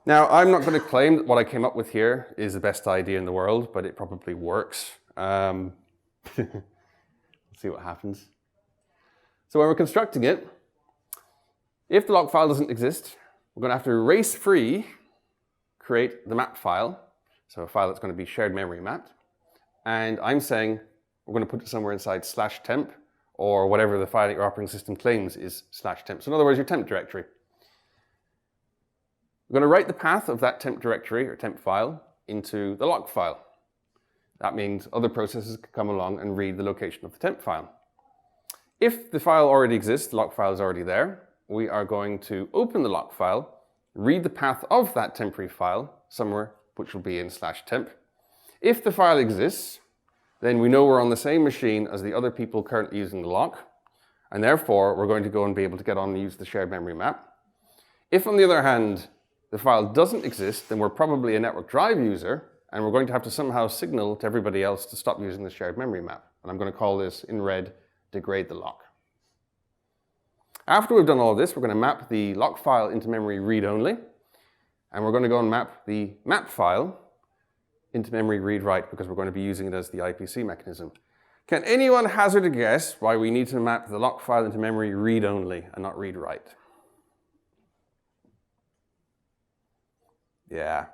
Now, I'm not going to claim that what I came up with here is the best idea in the world, but it probably works. Let's see what happens. So when we're constructing it, if the lock file doesn't exist, we're going to have to erase free create the map file, so a file that's going to be shared memory mapped. And I'm saying we're going to put it somewhere inside /temp or whatever the file that your operating system claims is /temp. So in other words, your temp directory. We're going to write the path of that temp directory or temp file into the lock file. That means other processes can come along and read the location of the temp file. If the file already exists, the lock file is already there, we are going to open the lock file, read the path of that temporary file somewhere, which will be in /temp. If the file exists, then we know we're on the same machine as the other people currently using the lock, and therefore we're going to go and be able to get on and use the shared memory map. If, on the other hand, the file doesn't exist, then we're probably a network drive user, and we're going to have to somehow signal to everybody else to stop using the shared memory map. And I'm going to call this, in red, degrade the lock. After we've done all of this, we're going to map the lock file into memory read-only, and we're going to go and map the map file into memory read-write because we're going to be using it as the IPC mechanism. Can anyone hazard a guess why we need to map the lock file into memory read-only and not read-write? Yeah,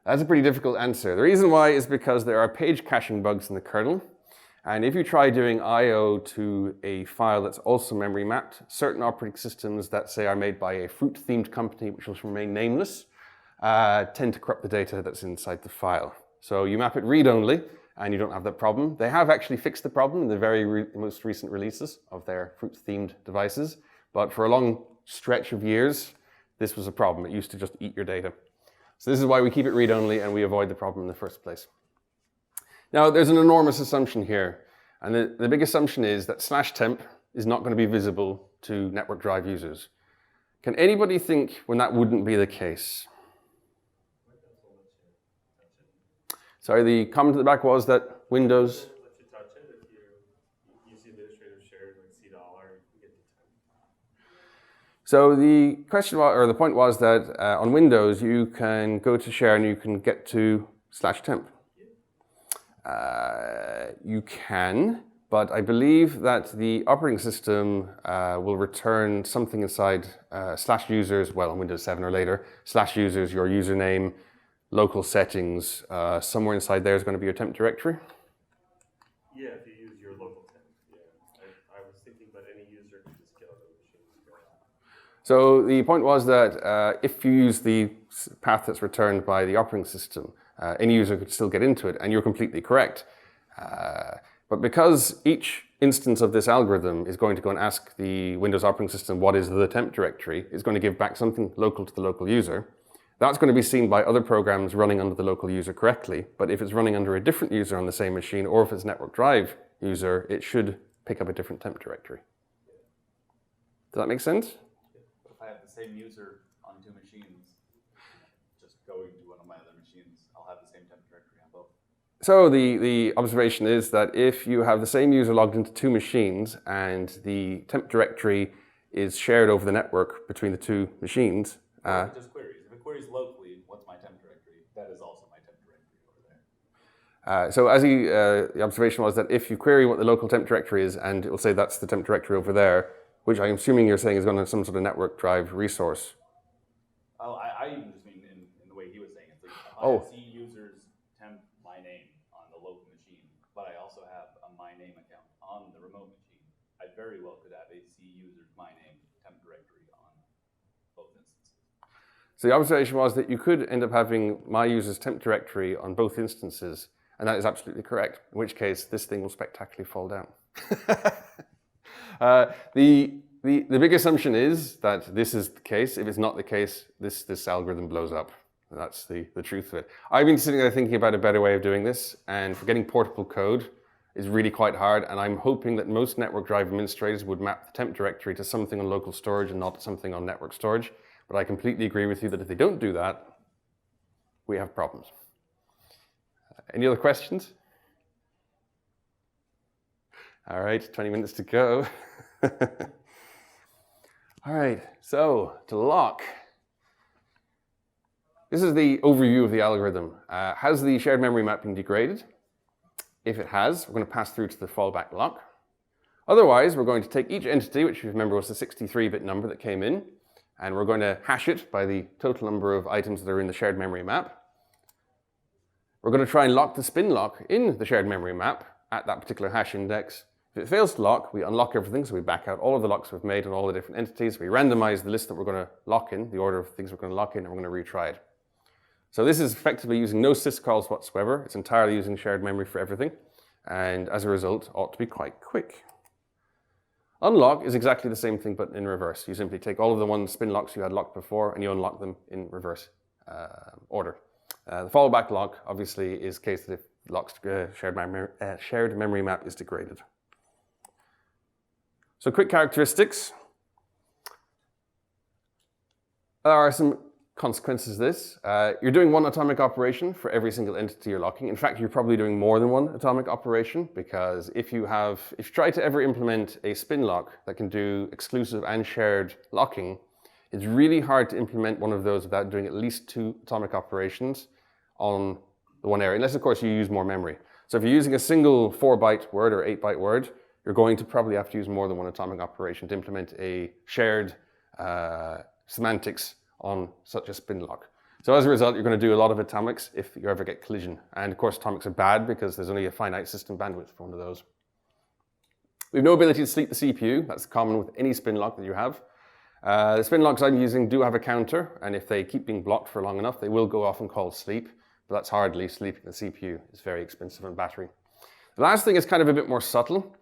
that's a pretty difficult answer. The reason why is because there are page caching bugs in the kernel. And if you try doing I/O to a file that's also memory mapped, certain operating systems that say are made by a fruit-themed company, which will remain nameless, tend to corrupt the data that's inside the file. So you map it read-only, and you don't have that problem. They have actually fixed the problem in the very most recent releases of their fruit-themed devices. But for a long stretch of years, this was a problem. It used to just eat your data. So this is why we keep it read-only, and we avoid the problem in the first place. Now, there's an enormous assumption here, and the big assumption is that /temp is not going to be visible to network drive users. Can anybody think when that wouldn't be the case? Sorry, the comment at the back was that Windows... Let you touch it if you use the administrative shared like $C, you get the temp. So the question was, or the point was that on Windows, you can go to share and you can get to /temp. You can, but I believe that the operating system will return something inside /users, well, on Windows 7 or later, /users, your username, local settings, somewhere inside there is going to be your temp directory. Yeah, if you use your local temp, yeah. I was thinking about any user could just get on the machine. So the point was that if you use the path that's returned by the operating system, any user could still get into it, and you're completely correct. But because each instance of this algorithm is going to go and ask the Windows operating system what is the temp directory, it's going to give back something local to the local user. That's going to be seen by other programs running under the local user correctly, but if it's running under a different user on the same machine, or if it's network drive user, it should pick up a different temp directory. Does that make sense? But if I have the same user on two machines, just going to one of my other machines, I'll have the same temp directory on both. So the observation is that if you have the same user logged into two machines and the temp directory is shared over the network between the two machines. Just queries. If it queries locally, what's my temp directory? That is also my temp directory over So as the observation was that if you query what the local temp directory is, and it will say that's the temp directory over there, which I'm assuming you're saying is going to some sort of network drive resource. Oh, I even just mean in the way he was saying it. Like, Oh. I see users temp my name on the local machine, but I also have a my name account on the remote machine. I very well could have a C users my name temp directory on both instances. So the observation was that you could end up having my user's temp directory on both instances, and that is absolutely correct, in which case this thing will spectacularly fall down. The big assumption is that this is the case. If it's not the case, this algorithm blows up. That's the truth of it. I've been sitting there thinking about a better way of doing this, and for getting portable code is really quite hard, and I'm hoping that most network drive administrators would map the temp directory to something on local storage and not something on network storage. But I completely agree with you that if they don't do that, we have problems. Any other questions? All right, 20 minutes to go. All right, so to lock. This is the overview of the algorithm. Has the shared memory map been degraded? If it has, we're going to pass through to the fallback lock. Otherwise, we're going to take each entity, which you remember was the 63-bit number that came in, and we're going to hash it by the total number of items that are in the shared memory map. We're going to try and lock the spin lock in the shared memory map at that particular hash index. If it fails to lock, we unlock everything, so we back out all of the locks we've made on all the different entities. We randomize the list that we're going to lock in, the order of things we're going to lock in, and we're going to retry it. So this is effectively using no syscalls whatsoever. It's entirely using shared memory for everything, and as a result, ought to be quite quick. Unlock is exactly the same thing, but in reverse. You simply take all of the spin locks you had locked before, and you unlock them in reverse order. The fallback lock, obviously, is the case that if lock's shared memory map is degraded. So quick characteristics. There are some consequences of this. You're doing one atomic operation for every single entity you're locking. In fact, you're probably doing more than one atomic operation, because if you try to ever implement a spin lock that can do exclusive and shared locking, it's really hard to implement one of those without doing at least 2 atomic operations on the one area, unless of course you use more memory. So if you're using a single 4-byte word or 8-byte word, you're going to probably have to use more than one atomic operation to implement a shared semantics on such a spin lock. So as a result, you're going to do a lot of atomics if you ever get collision. And of course, atomics are bad because there's only a finite system bandwidth for one of those. We have no ability to sleep the CPU. That's common with any spin lock that you have. The spin locks I'm using do have a counter, and if they keep being blocked for long enough, they will go off and call sleep, but that's hardly sleeping the CPU. It's very expensive on battery. The last thing is kind of a bit more subtle.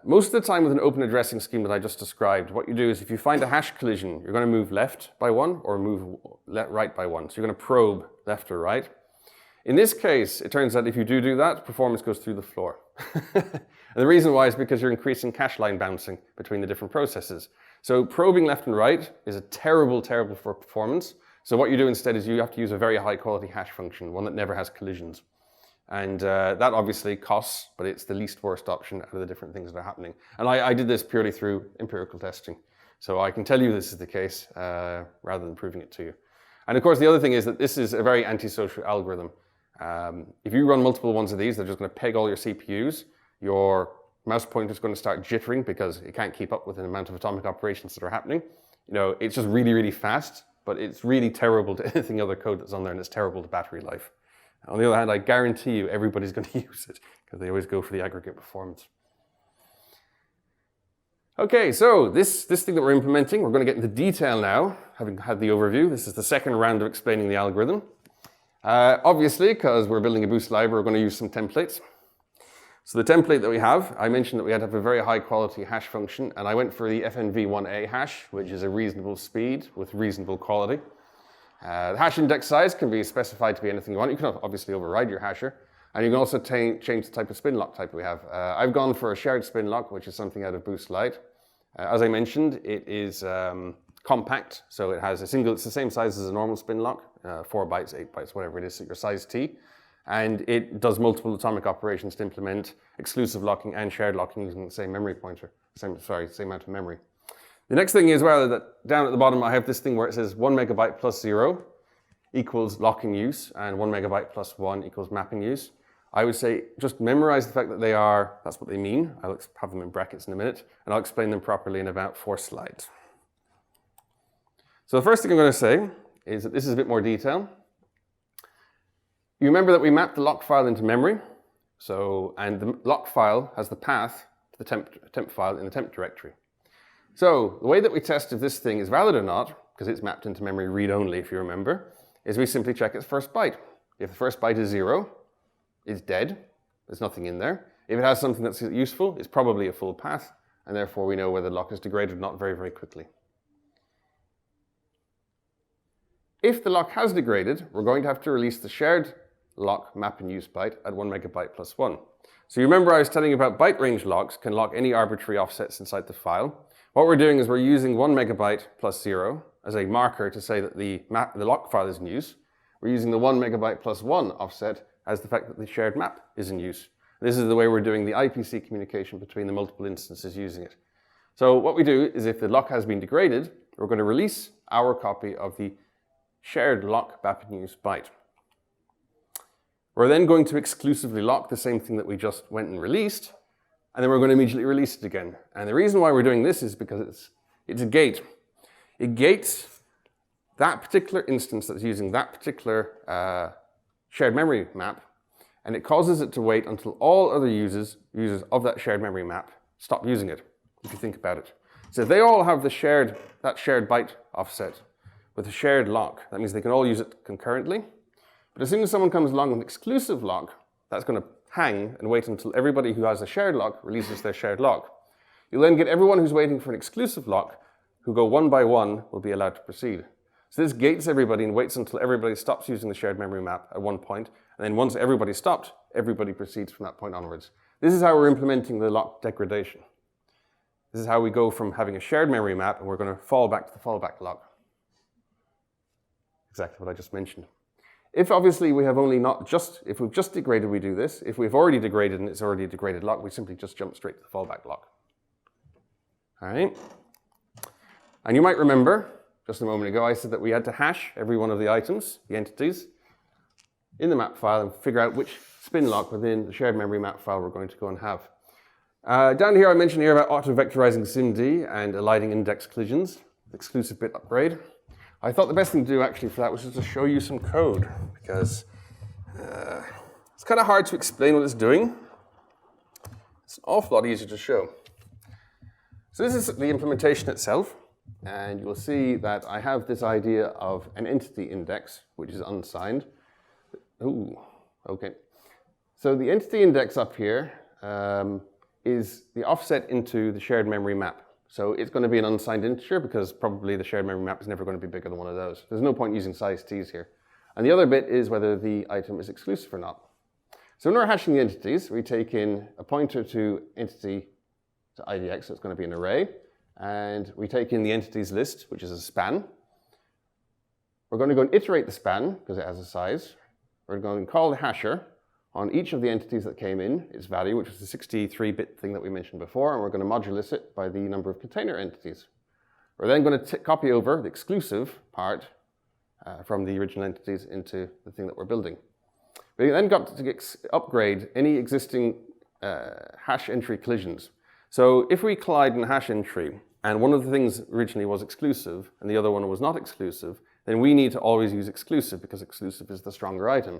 Most of the time with an open addressing scheme that I just described, what you do is if you find a hash collision, you're going to move left by 1 or move right by 1. So you're going to probe left or right. In this case, it turns out if you do that, performance goes through the floor. And the reason why is because you're increasing cache line bouncing between the different processes. So probing left and right is a terrible for performance. So what you do instead is you have to use a very high quality hash function, one that never has collisions. And that obviously costs, but it's the least worst option out of the different things that are happening. And I did this purely through empirical testing. So I can tell you this is the case rather than proving it to you. And of course, the other thing is that this is a very antisocial algorithm. If you run multiple ones of these, they're just going to peg all your CPUs. Your mouse pointer is going to start jittering because it can't keep up with the amount of atomic operations that are happening. You know, it's just really fast, but it's really terrible to anything other code that's on there, and it's terrible to battery life. On the other hand, I guarantee you everybody's going to use it because they always go for the aggregate performance. Okay, so this thing that we're implementing, we're going to get into detail now, having had the overview. This is the second round of explaining the algorithm. Obviously, because we're building a Boost library, we're going to use some templates. So the template that we have, I mentioned that we had to have a very high quality hash function, and I went for the FNV1A hash, which is a reasonable speed with reasonable quality. The hash index size can be specified to be anything you want. You can obviously override your hasher, and you can also change the type of spin lock type we have. I've gone for a shared spin lock, which is something out of Boost Lite. As I mentioned, it is compact, so it's the same size as a normal spin lock, 4 bytes, 8 bytes, whatever it is, your size T. And it does multiple atomic operations to implement exclusive locking and shared locking using the same memory pointer, same amount of memory. The next thing is, well, that down at the bottom I have this thing where it says 1 megabyte plus 0 equals locking use, and 1 megabyte plus 1 equals mapping use. I would say just memorize the fact that they are, that's what they mean. I'll have them in brackets in a minute, and I'll explain them properly in about 4 slides. So the first thing I'm going to say is that this is a bit more detail. You remember that we mapped the lock file into memory, and the lock file has the path to the temp file in the temp directory. So the way that we test if this thing is valid or not, because it's mapped into memory read-only if you remember, is we simply check its first byte. If the first byte is 0, it's dead, there's nothing in there. If it has something that's useful, it's probably a full path, and therefore we know whether the lock is degraded or not very, very quickly. If the lock has degraded, we're going to have to release the shared lock map in use byte at 1 megabyte plus 1. So you remember I was telling you about byte range locks can lock any arbitrary offsets inside the file. What we're doing is we're using 1 megabyte plus 0 as a marker to say that the lock file is in use. We're using the 1 megabyte plus 1 offset as the fact that the shared map is in use. This is the way we're doing the IPC communication between the multiple instances using it. So what we do is if the lock has been degraded, we're going to release our copy of the shared lock map in use byte. We're then going to exclusively lock the same thing that we just went and released, and then we're going to immediately release it again. And the reason why we're doing this is because it's a gate. It gates that particular instance that's using that particular shared memory map, and it causes it to wait until all other users of that shared memory map stop using it, if you think about it. So if they all have that shared byte offset with a shared lock, that means they can all use it concurrently. But as soon as someone comes along with an exclusive lock, that's going to hang and wait until everybody who has a shared lock releases their shared lock. You'll then get everyone who's waiting for an exclusive lock, who go one by one, will be allowed to proceed. So this gates everybody and waits until everybody stops using the shared memory map at one point, and then once everybody stopped, everybody proceeds from that point onwards. This is how we're implementing the lock degradation. This is how we go from having a shared memory map, and we're going to fall back to the fallback lock. Exactly what I just mentioned. If obviously we have if we've just degraded, we do this. If we've already degraded and it's already a degraded lock, we simply just jump straight to the fallback lock. All right. And you might remember, just a moment ago, I said that we had to hash every one of the items, the entities, in the map file and figure out which spin lock within the shared memory map file we're going to go and have. Down here, I mentioned here about auto-vectorizing SIMD and eliding index collisions, exclusive bit upgrade. I thought the best thing to do actually for that was just to show you some code, because it's kind of hard to explain what it's doing. It's an awful lot easier to show. So this is the implementation itself, and you'll see that I have this idea of an entity index, which is unsigned. Ooh, okay. So the entity index up here is the offset into the shared memory map. So it's going to be an unsigned integer because probably the shared memory map is never going to be bigger than one of those. There's no point using size t's here. And the other bit is whether the item is exclusive or not. So when we're hashing the entities, we take in a pointer to entity to IDX, so it's going to be an array. And we take in the entities list, which is a span. We're going to go and iterate the span because it has a size. We're going to call the hasher on each of the entities that came in, its value, which was the 63-bit thing that we mentioned before, and we're going to modulus it by the number of container entities. We're then going to copy over the exclusive part from the original entities into the thing that we're building. We then got to upgrade any existing hash entry collisions. So if we collide in a hash entry, and one of the things originally was exclusive, and the other one was not exclusive, then we need to always use exclusive, because exclusive is the stronger item.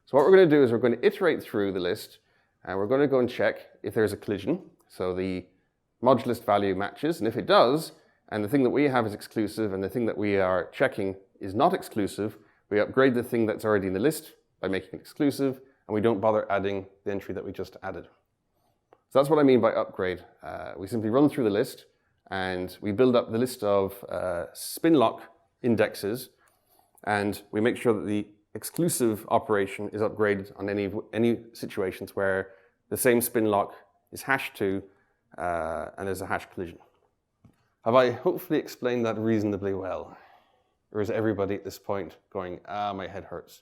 So what we're going to do is we're going to iterate through the list, and we're going to go and check if there's a collision. So the modulus value matches, and if it does, and the thing that we have is exclusive, and the thing that we are checking is not exclusive, we upgrade the thing that's already in the list by making it exclusive, and we don't bother adding the entry that we just added. So that's what I mean by upgrade. We simply run through the list, and we build up the list of spin lock indexes, and we make sure that the exclusive operation is upgraded on any situations where the same spin lock is hashed to and there's a hash collision. Have I hopefully explained that reasonably well? Or is everybody at this point going, my head hurts?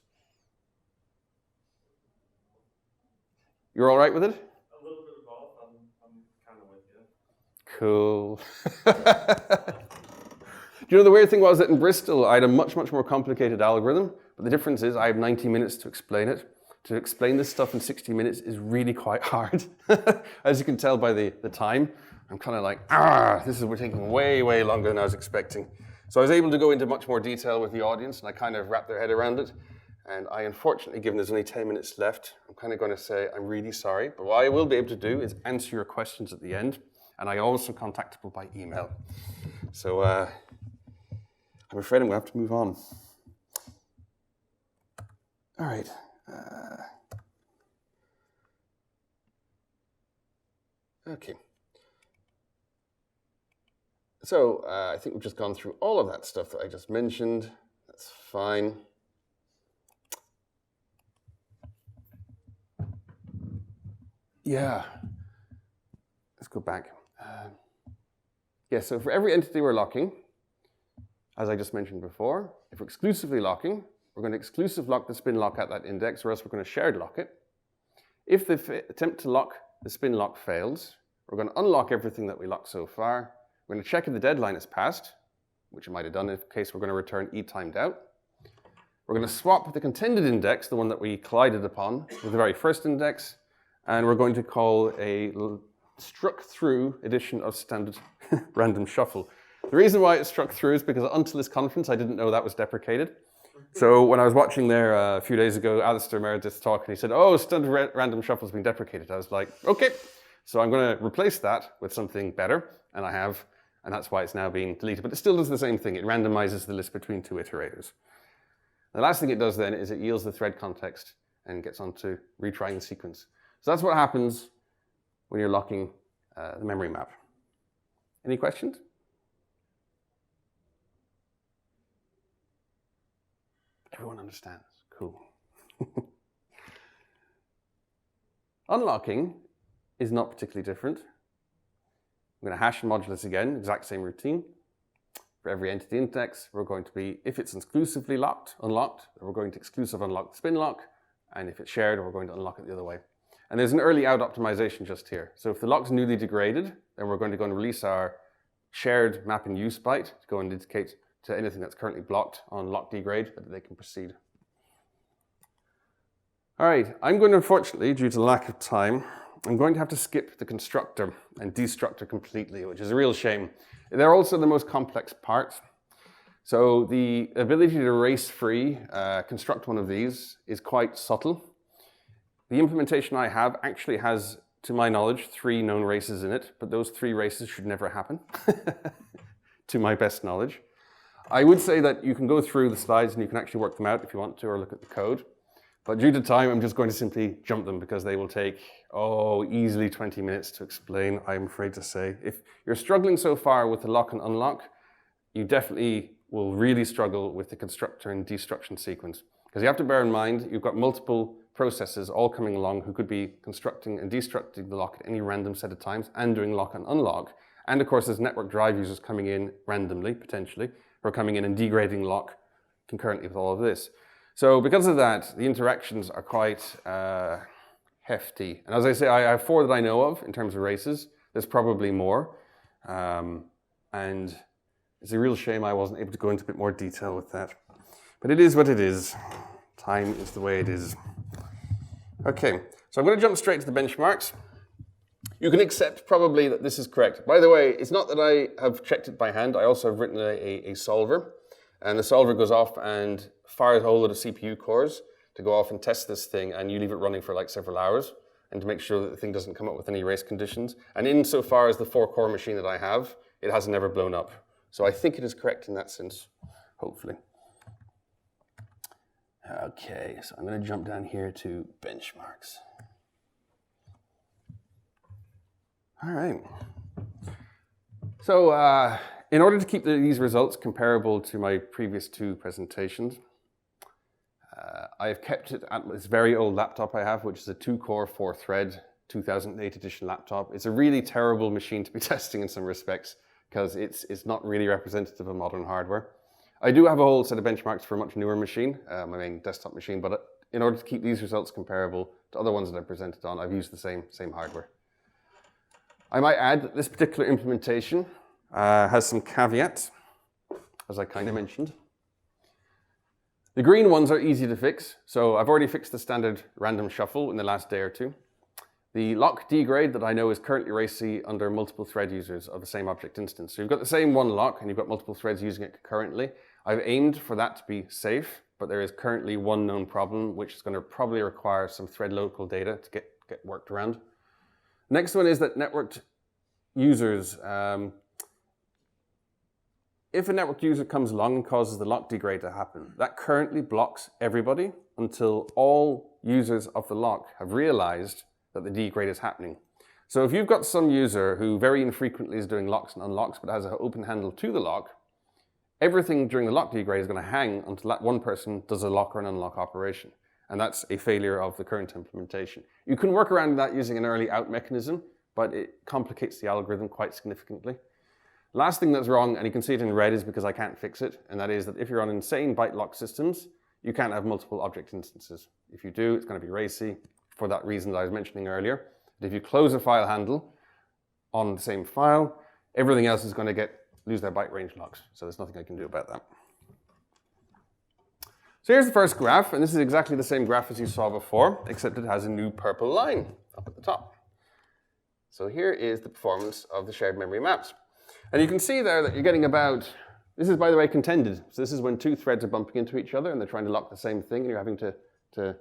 You're all right with it? A little bit of both. I'm kind of with you. Cool. You know, the weird thing was that in Bristol, I had a much, much more complicated algorithm, but the difference is I have 90 minutes to explain it. to explain this stuff in 60 minutes is really quite hard. As you can tell by the time, I'm kind of like, we're taking way, way longer than I was expecting. So I was able to go into much more detail with the audience, and I kind of wrapped their head around it. And I unfortunately, given there's only 10 minutes left, I'm kind of going to say I'm really sorry. But what I will be able to do is answer your questions at the end. And I also contactable by email. So I'm afraid I'm going to have to move on. All right. Okay. So I think we've just gone through all of that stuff that I just mentioned. That's fine. Yeah. Let's go back. Yeah, so for every entity we're locking, as I just mentioned before, if we're exclusively locking, we're going to exclusive lock the spin lock at that index, or else we're going to shared lock it. If the attempt to lock the spin lock fails, we're going to unlock everything that we locked so far. We're going to check if the deadline is passed, which it might have done in case we're going to return E timed out. We're going to swap the contended index, the one that we collided upon, with the very first index, and we're going to call a struck through edition of standard random shuffle. The reason why it's struck through is because until this conference, I didn't know that was deprecated. So when I was watching there a few days ago, Alistair Meredith's talk, and he said, oh, standard random shuffle has been deprecated. I was like, okay. So I'm going to replace that with something better, and I have, and that's why it's now being deleted. But it still does the same thing. It randomizes the list between two iterators. The last thing it does then is it yields the thread context and gets onto retrying the sequence. So that's what happens when you're locking the memory map. Any questions? Everyone understands. Cool. Unlocking is not particularly different. I'm going to hash and modulus again, exact same routine. For every entity index, we're going to be, if it's exclusively unlocked, we're going to exclusive unlock the spin lock, and if it's shared, we're going to unlock it the other way. And there's an early out optimization just here. So if the lock's newly degraded, then we're going to go and release our shared map in use byte to go and indicate to anything that's currently blocked on lock degrade that they can proceed. All right, I'm going to, unfortunately, due to lack of time, I'm going to have to skip the constructor and destructor completely, which is a real shame. They're also the most complex parts. So the ability to race-free construct one of these is quite subtle. The implementation I have actually has, to my knowledge, 3 known races in it, but those 3 races should never happen, to my best knowledge. I would say that you can go through the slides and you can actually work them out if you want to, or look at the code. But due to time, I'm just going to simply jump them because they will take, easily 20 minutes to explain, I'm afraid to say. If you're struggling so far with the lock and unlock, you definitely will really struggle with the constructor and destruction sequence. Because you have to bear in mind, you've got multiple processes all coming along who could be constructing and destructing the lock at any random set of times and doing lock and unlock. And of course, there's network drive users coming in randomly, potentially, who are coming in and degrading lock concurrently with all of this. So because of that, the interactions are quite hefty. And as I say, I have 4 that I know of in terms of races. There's probably more. And it's a real shame I wasn't able to go into a bit more detail with that. But it is what it is. Time is the way it is. Okay, so I'm going to jump straight to the benchmarks. You can accept probably that this is correct. By the way, it's not that I have checked it by hand. I also have written a solver. And the solver goes off and fires a whole load of CPU cores to go off and test this thing, and you leave it running for like several hours and to make sure that the thing doesn't come up with any race conditions. And insofar as the 4-core machine that I have, it has never blown up. So I think it is correct in that sense, hopefully. Okay, so I'm going to jump down here to benchmarks. All right. So in order to keep these results comparable to my previous 2 presentations, I've kept it at this very old laptop I have, which is a 2-core, 4-thread, 2008 edition laptop. It's a really terrible machine to be testing in some respects because it's not really representative of modern hardware. I do have a whole set of benchmarks for a much newer machine, my main desktop machine, but in order to keep these results comparable to other ones that I've presented on, I've used the same hardware. I might add that this particular implementation has some caveats, as I kind of mentioned. The green ones are easy to fix. So I've already fixed the standard random shuffle in the last day or two. The lock degrade that I know is currently racy under multiple thread users of the same object instance. So you've got the same one lock and you've got multiple threads using it concurrently. I've aimed for that to be safe, but there is currently one known problem, which is going to probably require some thread local data to get worked around. Next one is that networked users, if a network user comes along and causes the lock degrade to happen, that currently blocks everybody until all users of the lock have realized that the degrade is happening. So if you've got some user who very infrequently is doing locks and unlocks but has an open handle to the lock, everything during the lock degrade is going to hang until that one person does a lock or an unlock operation. And that's a failure of the current implementation. You can work around that using an early out mechanism, but it complicates the algorithm quite significantly. Last thing that's wrong, and you can see it in red, is because I can't fix it, and that is that if you're on insane byte lock systems, you can't have multiple object instances. If you do, it's going to be racy for that reason that I was mentioning earlier. But if you close a file handle on the same file, everything else is going to lose their byte range locks. So there's nothing I can do about that. So here's the first graph, and this is exactly the same graph as you saw before, except it has a new purple line up at the top. So here is the performance of the shared memory maps. And you can see there that you're getting about, this is by the way contended, so this is when two threads are bumping into each other and they're trying to lock the same thing and you're having to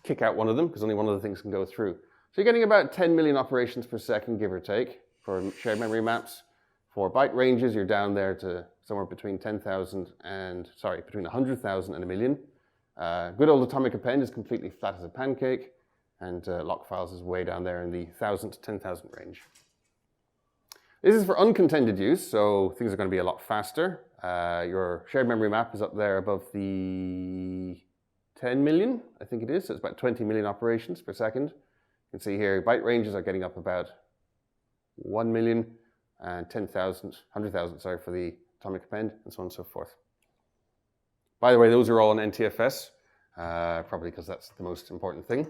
kick out one of them because only one of the things can go through. So you're getting about 10 million operations per second, give or take, for shared memory maps. For byte ranges, you're down there to somewhere between 10,000 and, between 100,000 and a million. Good old atomic append is completely flat as a pancake, and lock files is way down there in the 1,000 to 10,000 range. This is for uncontended use, so things are going to be a lot faster. Your shared memory map is up there above the 10 million, I think it is, so it's about 20 million operations per second. You can see here byte ranges are getting up about 1 million and 10,000, 100,000, for the atomic append, and so on and so forth. By the way, those are all on NTFS, probably because that's the most important thing.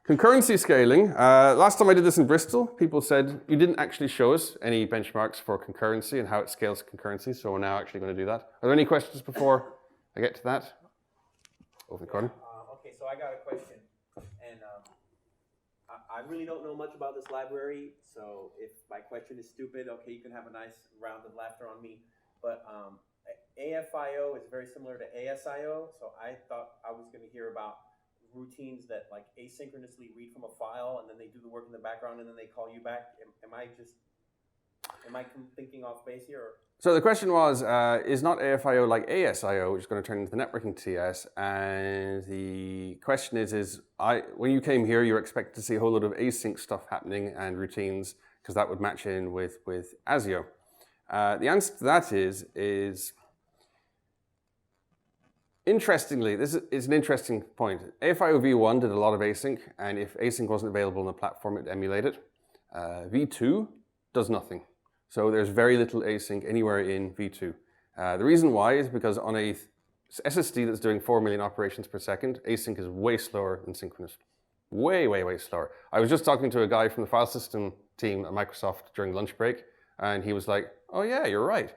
Concurrency scaling. Last time I did this in Bristol, people said you didn't actually show us any benchmarks for concurrency and how it scales concurrency, so we're now actually going to do that. Are there any questions before I get to that? Over the corner. Okay, so I got a question, and I really don't know much about this library, so if my question is stupid, okay, you can have a nice round of laughter on me, but AFIO is very similar to ASIO, so I thought I was going to hear about routines that like asynchronously read from a file and then they do the work in the background and then they call you back. Am I thinking off base here? Or? So the question was, is not AFIO like ASIO, which is going to turn into the networking TS? And the question is when you came here, you were expected to see a whole lot of async stuff happening and routines because that would match in with ASIO. The answer to that is interestingly, this is an interesting point. AFIO v1 did a lot of async, and if async wasn't available on the platform, it'd emulate it. v2 does nothing. So there's very little async anywhere in v2. The reason why is because on a SSD that's doing 4 million operations per second, async is way slower than synchronous. Way, way, way slower. I was just talking to a guy from the file system team at Microsoft during lunch break, and he was like, oh yeah, you're right.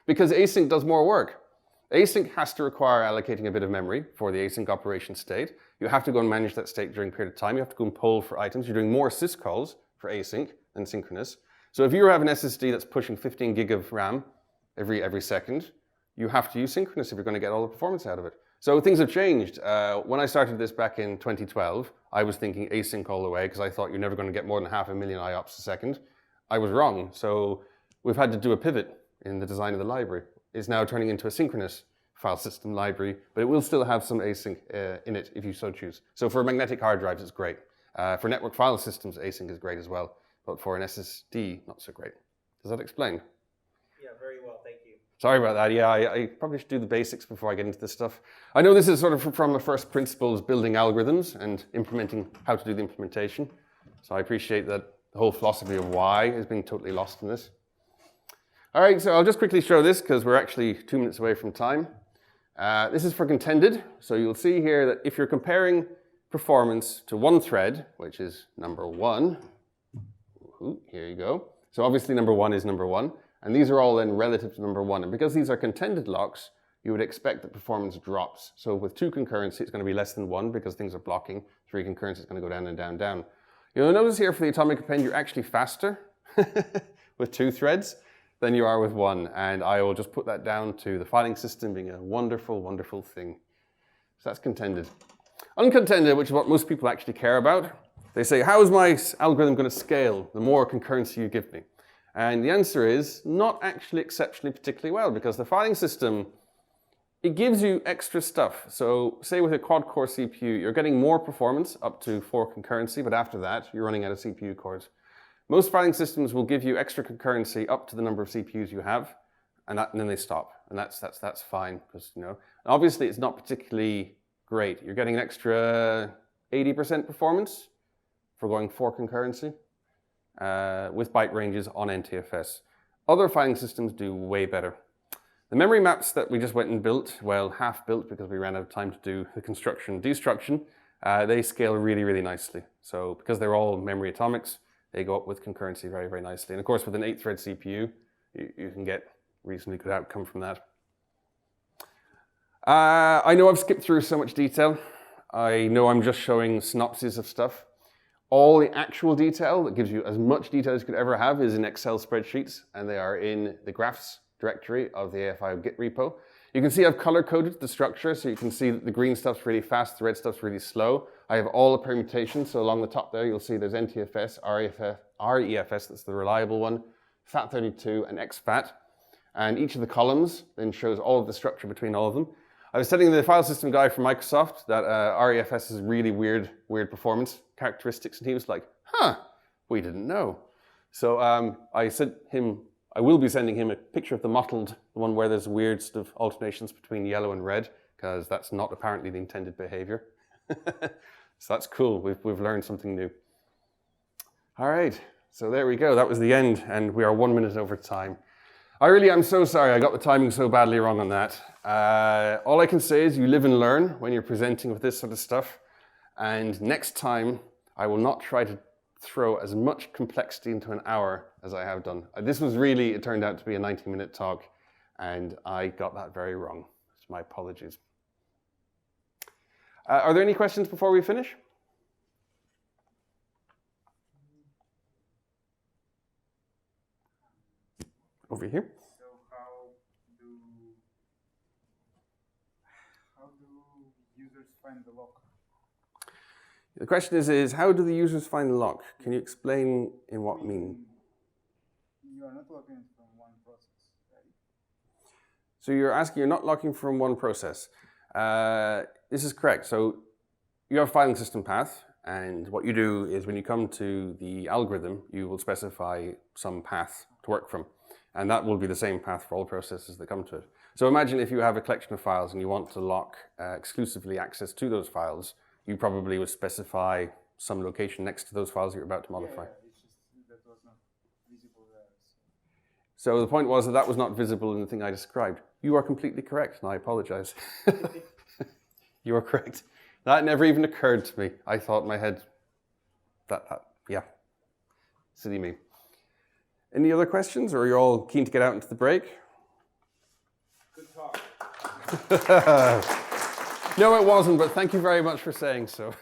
Because async does more work. Async has to require allocating a bit of memory for the async operation state. You have to go and manage that state during a period of time. You have to go and poll for items. You're doing more syscalls for async than synchronous. So if you have an SSD that's pushing 15 gig of RAM every second, you have to use synchronous if you're going to get all the performance out of it. So things have changed. When I started this back in 2012, I was thinking async all the way because I thought you're never going to get more than 500,000 IOPS a second. I was wrong. So we've had to do a pivot in the design of the library. It's now turning into a synchronous file system library, but it will still have some async in it if you so choose. So for magnetic hard drives, it's great. For network file systems, async is great as well, but for an SSD, not so great. Does that explain? Yeah, very well, thank you. Sorry about that. Yeah, I probably should do the basics before I get into this stuff. I know this is sort of from the first principles, building algorithms and implementing how to do the implementation. So I appreciate that the whole philosophy of why is being totally lost in this. All right, so I'll just quickly show this because we're actually 2 minutes away from time. This is for contended. So you'll see here that if you're comparing performance to one thread, which is number 1, here you go. So obviously number 1 is number 1, and these are all then relative to number 1. And because these are contended locks, you would expect that performance drops. So with 2 concurrency, it's going to be less than 1 because things are blocking. 3 concurrency is going to go down and down, down. You'll notice here for the atomic append, you're actually faster with 2 threads than you are with 1. And I will just put that down to the filing system being a wonderful, wonderful thing. So that's contended. Uncontended, which is what most people actually care about. They say, how is my algorithm going to scale the more concurrency you give me? And the answer is not actually exceptionally particularly well, because the filing system, it gives you extra stuff. So say with a quad-core CPU, you're getting more performance up to 4 concurrency, but after that, you're running out of CPU cores. Most filing systems will give you extra concurrency up to the number of CPUs you have, and then they stop. And that's fine, because, you know, obviously it's not particularly great. You're getting an extra 80% performance for going 4 concurrency with byte ranges on NTFS. Other filing systems do way better. The memory maps that we just went and built, well, half built because we ran out of time to do the construction and destruction, they scale really, really nicely. So because they're all memory atomics, they go up with concurrency very, very nicely. And of course, with an 8-thread CPU, you can get reasonably good outcome from that. I know I've skipped through so much detail. I know I'm just showing synopses of stuff. All the actual detail that gives you as much detail as you could ever have is in Excel spreadsheets, and they are in the graphs directory of the AFIO Git repo. You can see I've color-coded the structure, so you can see that the green stuff's really fast, the red stuff's really slow. I have all the permutations, so along the top there, you'll see there's NTFS, REFS, that's the reliable one, FAT32, and exFAT. And each of the columns then shows all of the structure between all of them. I was telling the file system guy from Microsoft that REFS has really weird performance characteristics, and he was like, huh, we didn't know. So I sent him, I will be sending him a picture of the mottled, the one where there's weird sort of alternations between yellow and red, because that's not apparently the intended behavior. So that's cool, we've learned something new. All right, so there we go, that was the end, and we are 1 minute over time. I really am so sorry I got the timing so badly wrong on that. All I can say is you live and learn when you're presenting with this sort of stuff. And next time, I will not try to throw as much complexity into an hour as I have done. This was really, it turned out to be a 90-minute talk, and I got that very wrong. So my apologies. Are there any questions before we finish? Over here. So how do users find the lock? The question is how do the users find the lock? Can you explain in what mean? You are not locking from one process, right? So you're asking, you're not locking from one process. This is correct. So you have a filing system path, and what you do is when you come to the algorithm, you will specify some path to work from. And that will be the same path for all processes that come to it. So imagine if you have a collection of files and you want to lock exclusively access to those files, you probably would specify some location next to those files that you're about to modify. Yeah, it's just that was not visible there. So the point was that was not visible in the thing I described. You are completely correct, and I apologize. You are correct. That never even occurred to me. I thought in my head, yeah, silly me. Any other questions, or are you all keen to get out into the break? Good talk. No, it wasn't, but thank you very much for saying so.